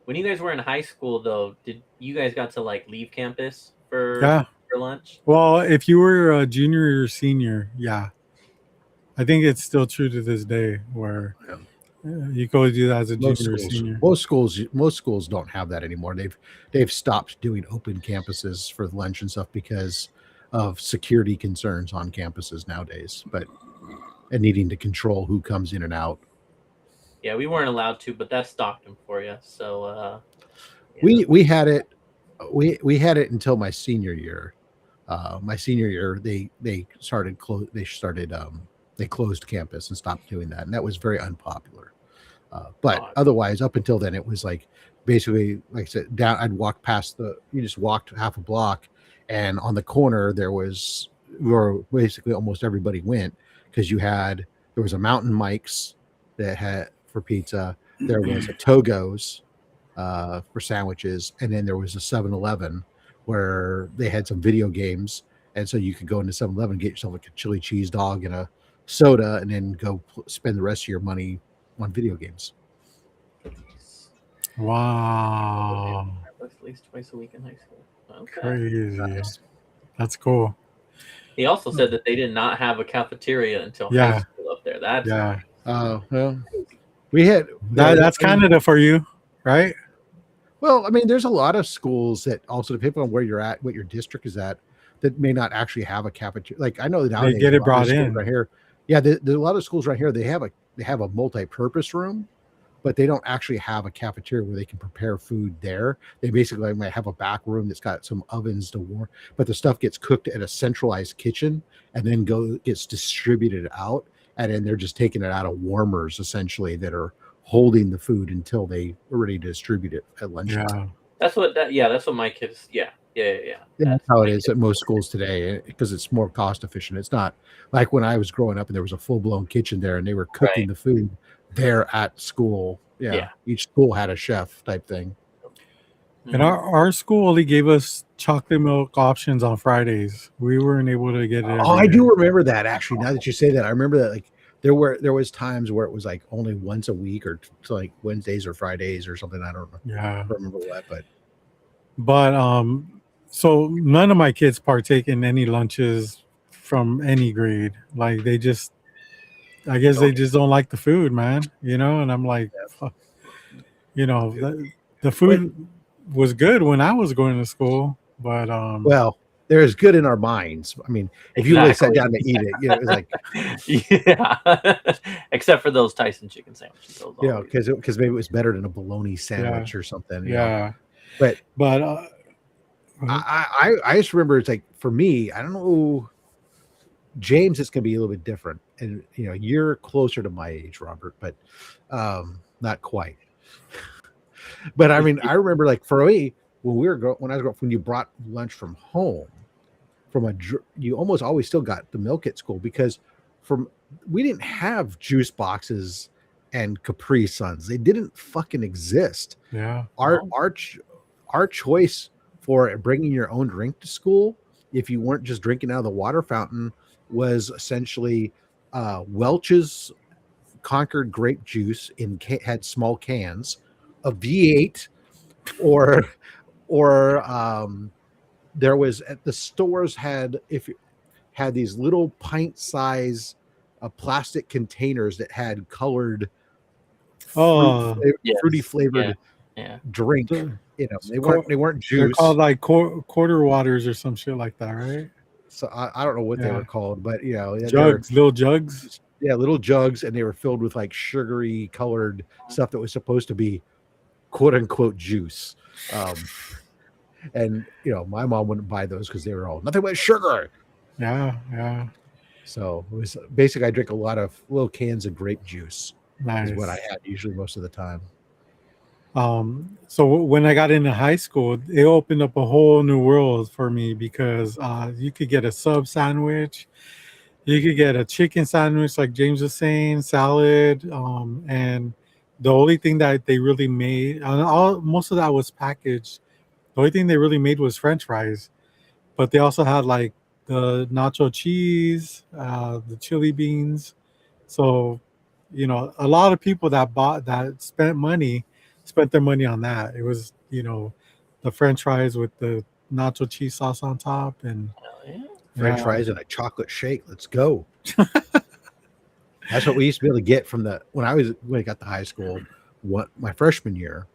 When you guys were in high school, though, did you guys got to like leave campus for lunch? Well, if you were a junior or senior, yeah, I think it's still true to this day where. You go do that as a junior or senior. Most schools don't have that anymore. They've stopped doing open campuses for lunch and stuff because of security concerns on campuses nowadays. But and needing to control who comes in and out. Yeah, we weren't allowed to, but that's Stockton for you. So We had it. We had it until my senior year. My senior year, they closed campus and stopped doing that, and that was very unpopular. But otherwise, up until then, it was like basically, like I said, down. I'd walk past you just walked half a block, and on the corner there was where basically almost everybody went, because there was a Mountain Mike's that had for pizza. There was a Togo's for sandwiches, and then there was a 7-Eleven where they had some video games, and so you could go into 7-Eleven, get yourself like a chili cheese dog and a soda, and then go spend the rest of your money on video games. Wow. at least twice a week in high school. Okay. Crazy. That's cool. He also said that they did not have a cafeteria until high school up there. That's well, we had that's Canada for you, right? Well, I mean, there's a lot of schools that also, depending on where you're at, what your district is at, that may not actually have a cafeteria. Like I know that nowadays they get it brought in right here. Yeah, there's a lot of schools right here. They have a multi-purpose room, but they don't actually have a cafeteria where they can prepare food there. They basically might have a back room that's got some ovens to warm, but the stuff gets cooked at a centralized kitchen and then gets distributed out, and then they're just taking it out of warmers essentially that are holding the food until they are ready to distribute it at lunchtime. Yeah. That's what my kids. Yeah. That's how it is at most schools today, because it's more cost efficient. It's not like when I was growing up and there was a full blown kitchen there and they were cooking the food there at school. Yeah. Each school had a chef type thing. And our school only gave us chocolate milk options on Fridays. We weren't able to get it. I do remember that, actually. Now that you say that, I remember that. Like there was times where it was like only once a week, or like Wednesdays or Fridays or something. I don't know. Yeah. I don't remember what, but so none of my kids partake in any lunches from any grade. Like I guess they just don't like the food, man. And I'm like, fuck. The food was good when I was going to school, but well, they're as good in our minds. I mean, if you really sat down to eat it, it was like, except for those Tyson chicken sandwiches. Because maybe it was better than a bologna sandwich or something. Yeah, but I just remember, it's like, for me, I don't know, James, it's gonna be a little bit different, and you're closer to my age, Robert, but not quite. But I mean, I remember, like, for me, when I was growing up, when you brought lunch from home, you almost always still got the milk at school, because we didn't have juice boxes and Capri Suns. They didn't fucking exist. Yeah. Our choice for bringing your own drink to school, if you weren't just drinking out of the water fountain, was essentially Welch's Concord grape juice had small cans, a V8, or there was, at the stores, had these little pint size plastic containers that had colored fruity flavored drink. They weren't juice. They're called like quarter waters or some shit like that, right? So I don't know what they were called, but jugs, little jugs. Yeah, little jugs, and they were filled with like sugary colored stuff that was supposed to be quote unquote juice. And my mom wouldn't buy those because they were all nothing but sugar. Yeah. So it was basically, I drink a lot of little cans of grape juice. Nice. Is what I had usually most of the time. So when I got into high school, it opened up a whole new world for me, because you could get a sub sandwich, you could get a chicken sandwich, like James was saying, salad, and the only thing that they really made, most of that was packaged. The only thing they really made was French fries, but they also had like the nacho cheese, the chili beans. So, a lot of people that spent their money on that. It was, the French fries with the nacho cheese sauce on top, and French fries and a chocolate shake. Let's go. That's what we used to be able to get from when I got to high school. My freshman year,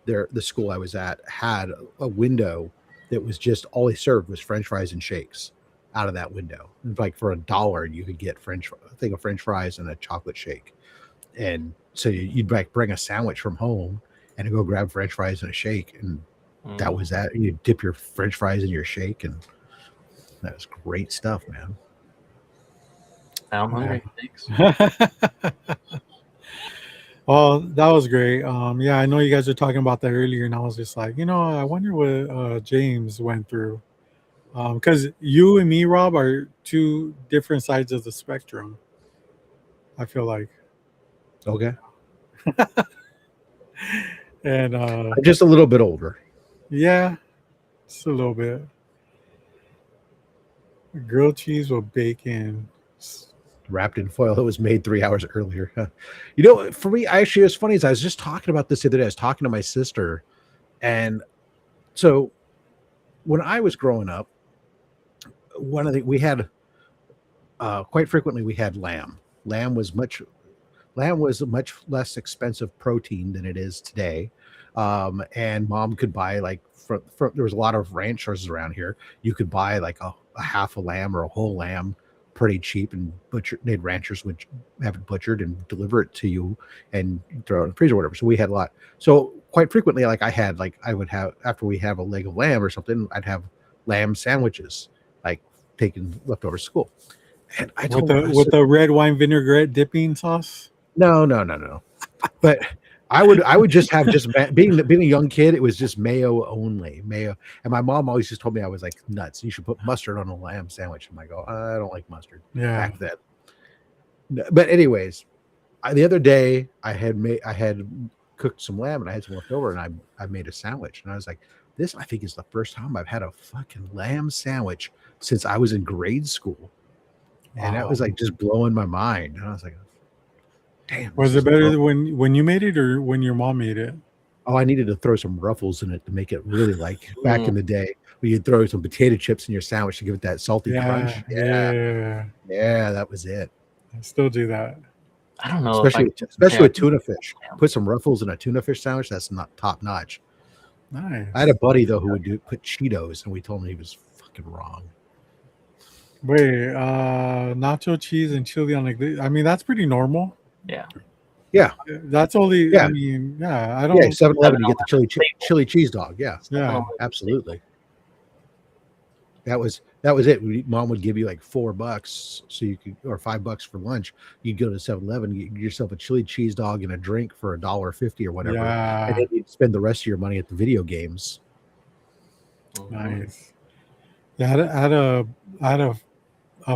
the school I was at had a window that was just all they served was French fries and shakes. out of that window. Like for $1, you could get a thing of French fries and a chocolate shake. And so you'd like bring a sandwich from home and go grab French fries and a shake, and that was that. You dip your French fries in your shake, and that was great stuff, man. I'm hungry. Thanks. Well, that was great. Yeah, I know you guys were talking about that earlier, and I was just like, I wonder what James went through. Because you and me, Rob, are two different sides of the spectrum. I feel like. Okay. And I'm just a little bit older. yeah, just a little bit. Grilled cheese with bacon. Wrapped in foil that was made 3 hours earlier. You know, for me, actually, it's funny. As I was just talking about this the other day, I was talking to my sister, and so when I was growing up, we had quite frequently we had lamb. Lamb was much less expensive protein than it is today, and Mom could buy like there was a lot of ranchers around here. You could buy like a half a lamb or a whole lamb pretty cheap, and ranchers would have it butchered and deliver it to you and throw it in the freezer or whatever. So we had a lot. So quite frequently, like I would have, after we have a leg of lamb or something, I'd have lamb sandwiches, like taken leftover school. And I told with the red wine vinaigrette dipping sauce. No. But I would just have being a young kid, it was just mayo only, mayo. And my mom always just told me I was like nuts. You should put mustard on a lamb sandwich. I'm like, oh, I don't like mustard. Yeah. Back then. But anyways, the other day I had cooked some lamb and I had some left over, and I made a sandwich, and I was like, this I think is the first time I've had a fucking lamb sandwich since I was in grade school. Wow. And that was like just blowing my mind. And I was like, damn. Was it better when you made it or when your mom made it? Oh, I needed to throw some ruffles in it to make it really like back in the day where you'd throw some potato chips in your sandwich to give it that salty crunch. Yeah, that was it. I still do that. I don't know. Especially with tuna fish. Put some ruffles in a tuna fish sandwich. That's not top notch. Nice. I had a buddy though who would put Cheetos, and we told him he was fucking wrong. Wait, nacho cheese and chili on I mean, that's pretty normal. Yeah. That's only. Yeah. I mean, yeah. I don't. Yeah, 7-Eleven, you get the chili cheese dog. Yeah. Yeah. Absolutely. That was it. Mom would give you like $4 so you could, or $5 for lunch. You'd go to 7-Eleven, get yourself a chili cheese dog and a drink for $1.50 or whatever. Yeah. And then you'd spend the rest of your money at the video games. Nice. Yeah, I had a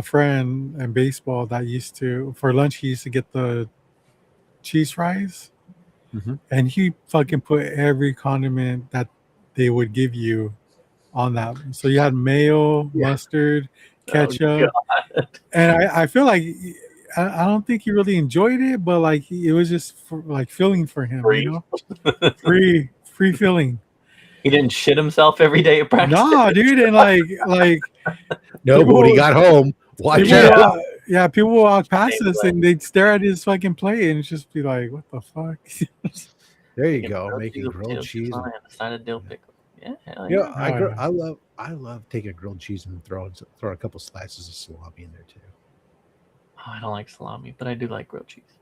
friend in baseball that used to, for lunch, he used to get the cheese fries, and he fucking put every condiment that they would give you on that. So you had mayo, mustard, ketchup, and I feel like I don't think he really enjoyed it, but like it was just like filling for him, free. you know, free filling. He didn't shit himself every day at practice. No, dude, and like no, but when he got home, watch out. Yeah, people would walk past us and they'd stare at his fucking plate and just be like, "What the fuck?" There you go, making grilled cheese. Side dill pickle. Yeah, I love taking grilled cheese and throwing a couple slices of salami in there too. Oh, I don't like salami, but I do like grilled cheese.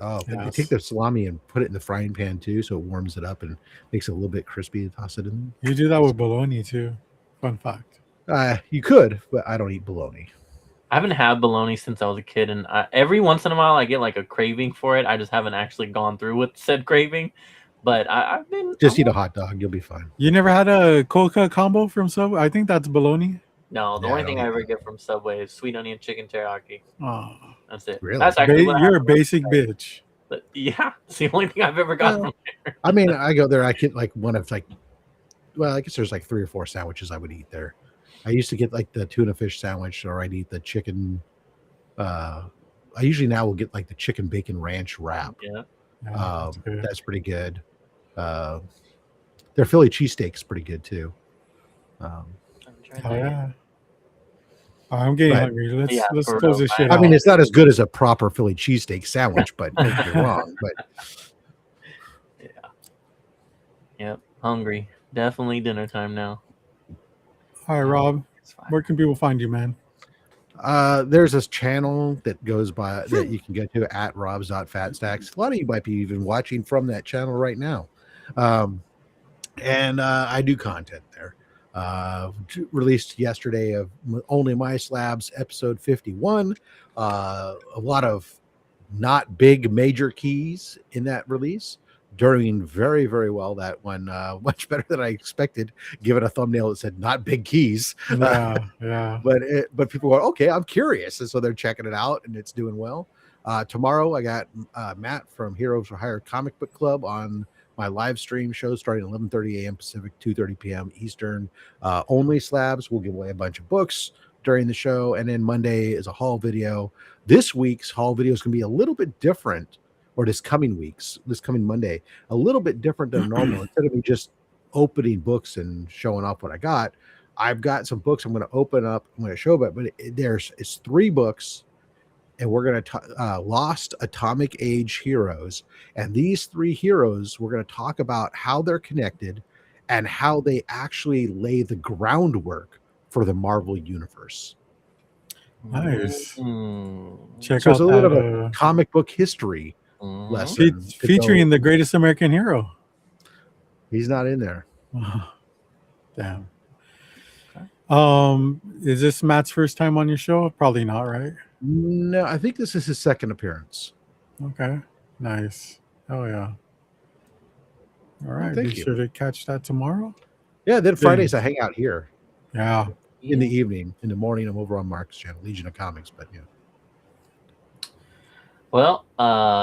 Oh, yes. You take the salami and put it in the frying pan too, so it warms it up and makes it a little bit crispy. Toss it in. You do that with bologna too. Fun fact. You could, but I don't eat bologna. I haven't had bologna since I was a kid, and every once in a while I get like a craving for it. I just haven't actually gone through with said craving. But I've been just eat a hot dog, you'll be fine. You never had a Coca combo from Subway? I think that's bologna. No, the only thing I ever get from Subway is sweet onion chicken teriyaki. Oh, that's it. Really? That's actually you're a basic bitch. But yeah, it's the only thing I've ever got from there. I mean, I go there. I get like one of like, well, I guess there's like 3 or 4 sandwiches I would eat there. I used to get like the tuna fish sandwich, or I'd eat the chicken. I usually now will get like the chicken bacon ranch wrap. Yeah, that's pretty good. Their Philly cheesesteak's pretty good too. Yeah. I'm getting hungry. Let's close this shit out. I mean, it's not as good as a proper Philly cheesesteak sandwich, but don't get me wrong. But yep, hungry. Definitely dinner time now. All right, Rob. Where can people find you, man? There's this channel that goes by that you can go to at robs.fatstacks. A lot of you might be even watching from that channel right now. And I do content there. Released yesterday of Only My Slabs episode 51. A lot of not big major keys in that release. Doing very, very well. That one much better than I expected, given a thumbnail that said not big keys. Yeah. But people are okay. I'm curious, and so they're checking it out, and it's doing well. Tomorrow, I got Matt from Heroes for Hire Comic Book Club on my live stream show starting at 11:30 a.m. Pacific, 2:30 p.m. Eastern. Only Slabs. We'll give away a bunch of books during the show, and then Monday is a haul video. This week's haul video is going to be a little bit different. Or this coming Monday, a little bit different than normal. Instead of me just opening books and showing off what I got, I've got some books I'm going to open up. I'm going to show, but it's 3 books, and we're going to Lost Atomic Age heroes. And these 3 heroes, we're going to talk about how they're connected and how they actually lay the groundwork for the Marvel universe. Nice. Check So out it's a little bit of a comic book history lesson featuring the greatest American hero. He's not in there. Damn. Is this Matt's first time on your show? Probably not, right? No, I think this is his second appearance. Okay. Nice. Oh yeah. All right. Thank Be you. sure to catch that tomorrow. Yeah, then Fridays I hang out here. Yeah. In the evening. In the morning I'm over on Mark's channel, Legion of Comics, but yeah. Well,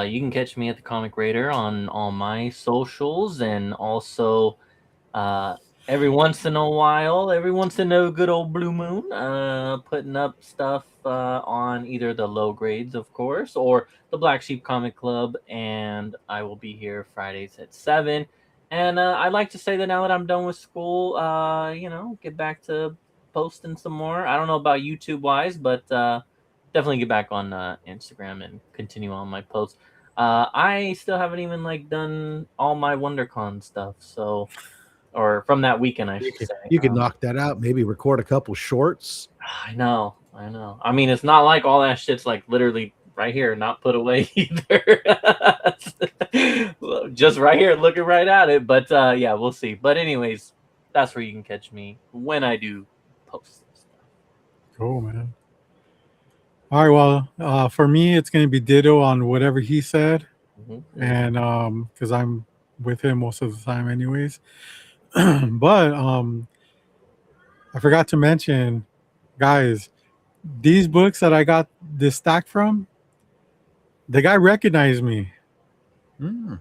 you can catch me at the Comic Raider on all my socials, and also every once in a good old blue moon, putting up stuff on either the low grades, of course, or the Black Sheep Comic Club, and I will be here Fridays at 7. And I'd like to say that now that I'm done with school, get back to posting some more. I don't know about YouTube-wise, but definitely get back on Instagram and continue on my posts. I still haven't even done all my WonderCon stuff, so or from that weekend, I should say. You can knock that out. Maybe record a couple shorts. I know. I mean, it's not like all that shit's literally right here, not put away either. Just right here, looking right at it. But yeah, we'll see. But anyways, that's where you can catch me when I do post stuff. Cool, man. All right, well, for me, it's going to be ditto on whatever he said. And because I'm with him most of the time anyways. But I forgot to mention, guys, these books that I got this stack from, the guy recognized me. And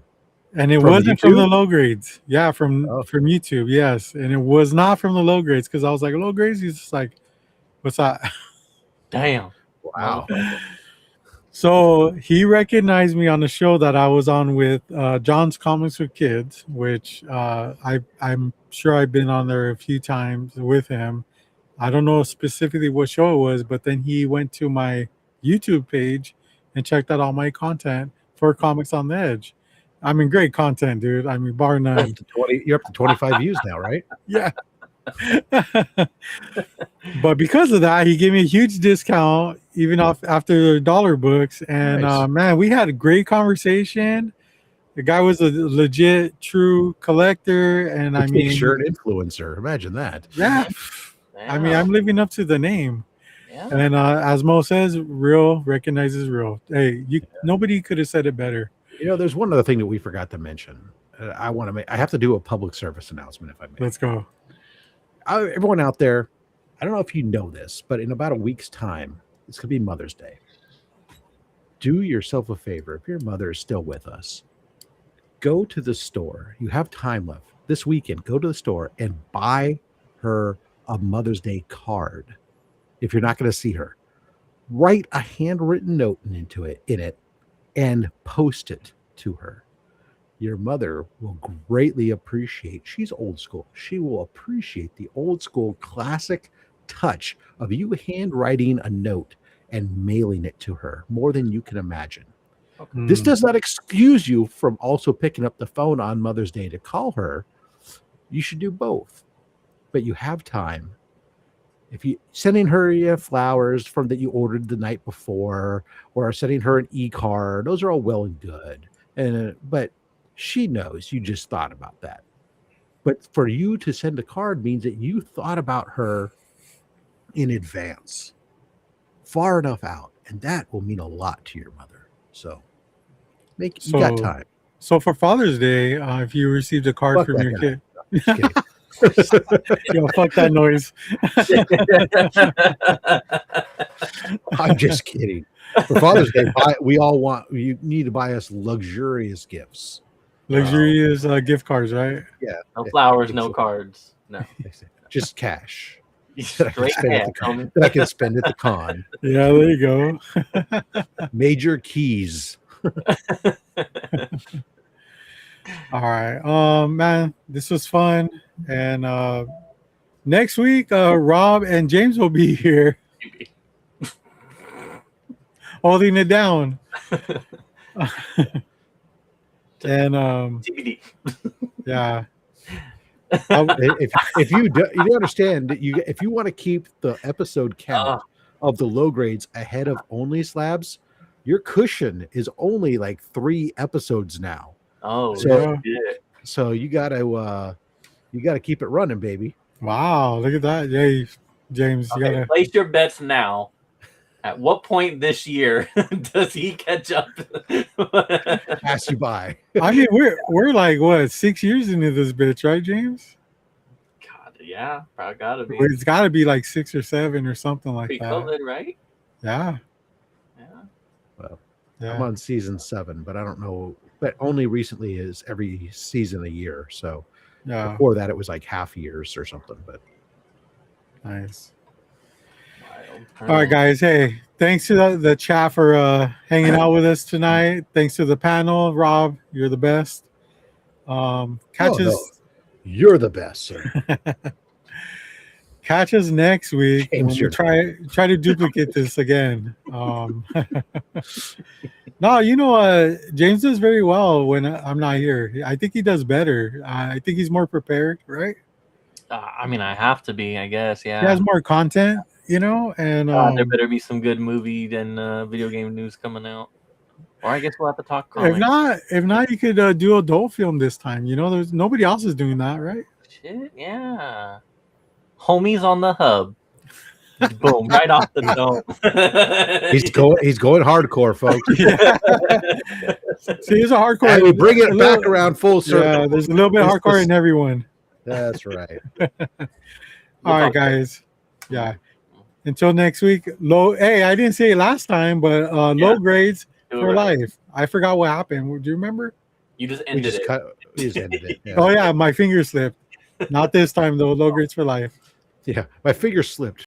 it wasn't from the low grades. Yeah, from YouTube, yes. And it was not from the low grades, because I was like, low grades? He's just like, what's that? Damn. Wow. So he recognized me on the show that I was on with John's Comics with Kids, which I'm sure I've been on there a few times with him. I don't know specifically what show it was, but then he went to my YouTube page and checked out all my content for Comics on the Edge. I mean, great content, dude. I mean, bar none. You're up to 25 views now, right? Yeah. But because of that, he gave me a huge discount even after $1 books, and Nice. Man, we had a great conversation. The guy was a legit true collector, and I mean, shirt influencer, imagine that. Yeah. I mean, I'm living up to the name. Yeah. And as Mo says, real recognizes real. Hey, nobody could have said it better. There's one other thing that we forgot to mention. I have to do a public service announcement, if I may. Let's go. Everyone out there, I don't know if you know this, but in about a week's time, it's going to be Mother's Day. Do yourself a favor. If your mother is still with us, go to the store. You have time left this weekend. Go to the store and buy her a Mother's Day card. If you're not going to see her, write a handwritten note in it and post it to her. Your mother will greatly appreciate. She's old school. She will appreciate the old school classic touch of you handwriting a note and mailing it to her more than you can imagine. This does not excuse you from also picking up the phone on Mother's Day to call her. You should do both, but you have time. if you sending her flowers from that you ordered the night before, or sending her an e-card, those are all well and good. And but she knows you just thought about that. But for you to send a card means that you thought about her in advance, far enough out, and that will mean a lot to your mother. So you got time. So for Father's Day, if you received a card Fuck from that your guy. kid, Just kidding. yo, fuck that noise. I'm just kidding. For Father's Day, you need to buy us luxurious gifts. Luxurious gift cards, right? Yeah. No flowers, no cards. No. Just cash. Straight cash. That I can spend at the con. Yeah, there you go. Major keys. All right. Man, this was fun. And next week, Rob and James will be here holding it down. And TBD. yeah. If you understand that if you want to keep the episode count of the low grades ahead of only slabs, your cushion is only like 3 episodes now. Oh, so you gotta keep it running, baby. Wow, look at that. Yay, James. You gotta place your bets now. At what point this year does he catch up? Pass you by. I mean, we're like what, 6 years into this bitch, right, James? God, yeah, probably gotta be. It's gotta be like 6 or 7 or something like Pre-COVID, that. right? Yeah. Yeah. Well, Yeah. I'm on season 7, but I don't know. But only recently is every season a year. So Yeah. before that, it was like half years or something. But Nice. Wild. All right, guys. Hey, thanks to the chat for hanging out with us tonight. Thanks to the panel, Rob. You're the best. Catch us. You're the best, sir. Catch us next week. James, When we you're try to duplicate this again. No, you know, James does very well when I'm not here. I think he does better. I think he's more prepared, right? I mean, I have to be, I guess. Yeah. He has more content, you know, and there better be some good movie and video game news coming out. Or I guess we'll have to talk comics. if not, you could do adult film this time. You know, there's nobody else is doing that, right? Shit, yeah. Homies on the hub. Boom, right off the dome. He's going hardcore, folks. See, he's a hardcore. And we bring it back around full circle. Yeah, there's a little bit hardcore in everyone. That's right. All right, guys. Yeah. Until next week. Hey, I didn't say it last time, but low grades for life. I forgot what happened. Do you remember? You just ended it. We just ended it. Yeah. Oh yeah, my finger slipped. Not this time though. Low grades for life. Yeah, my finger slipped.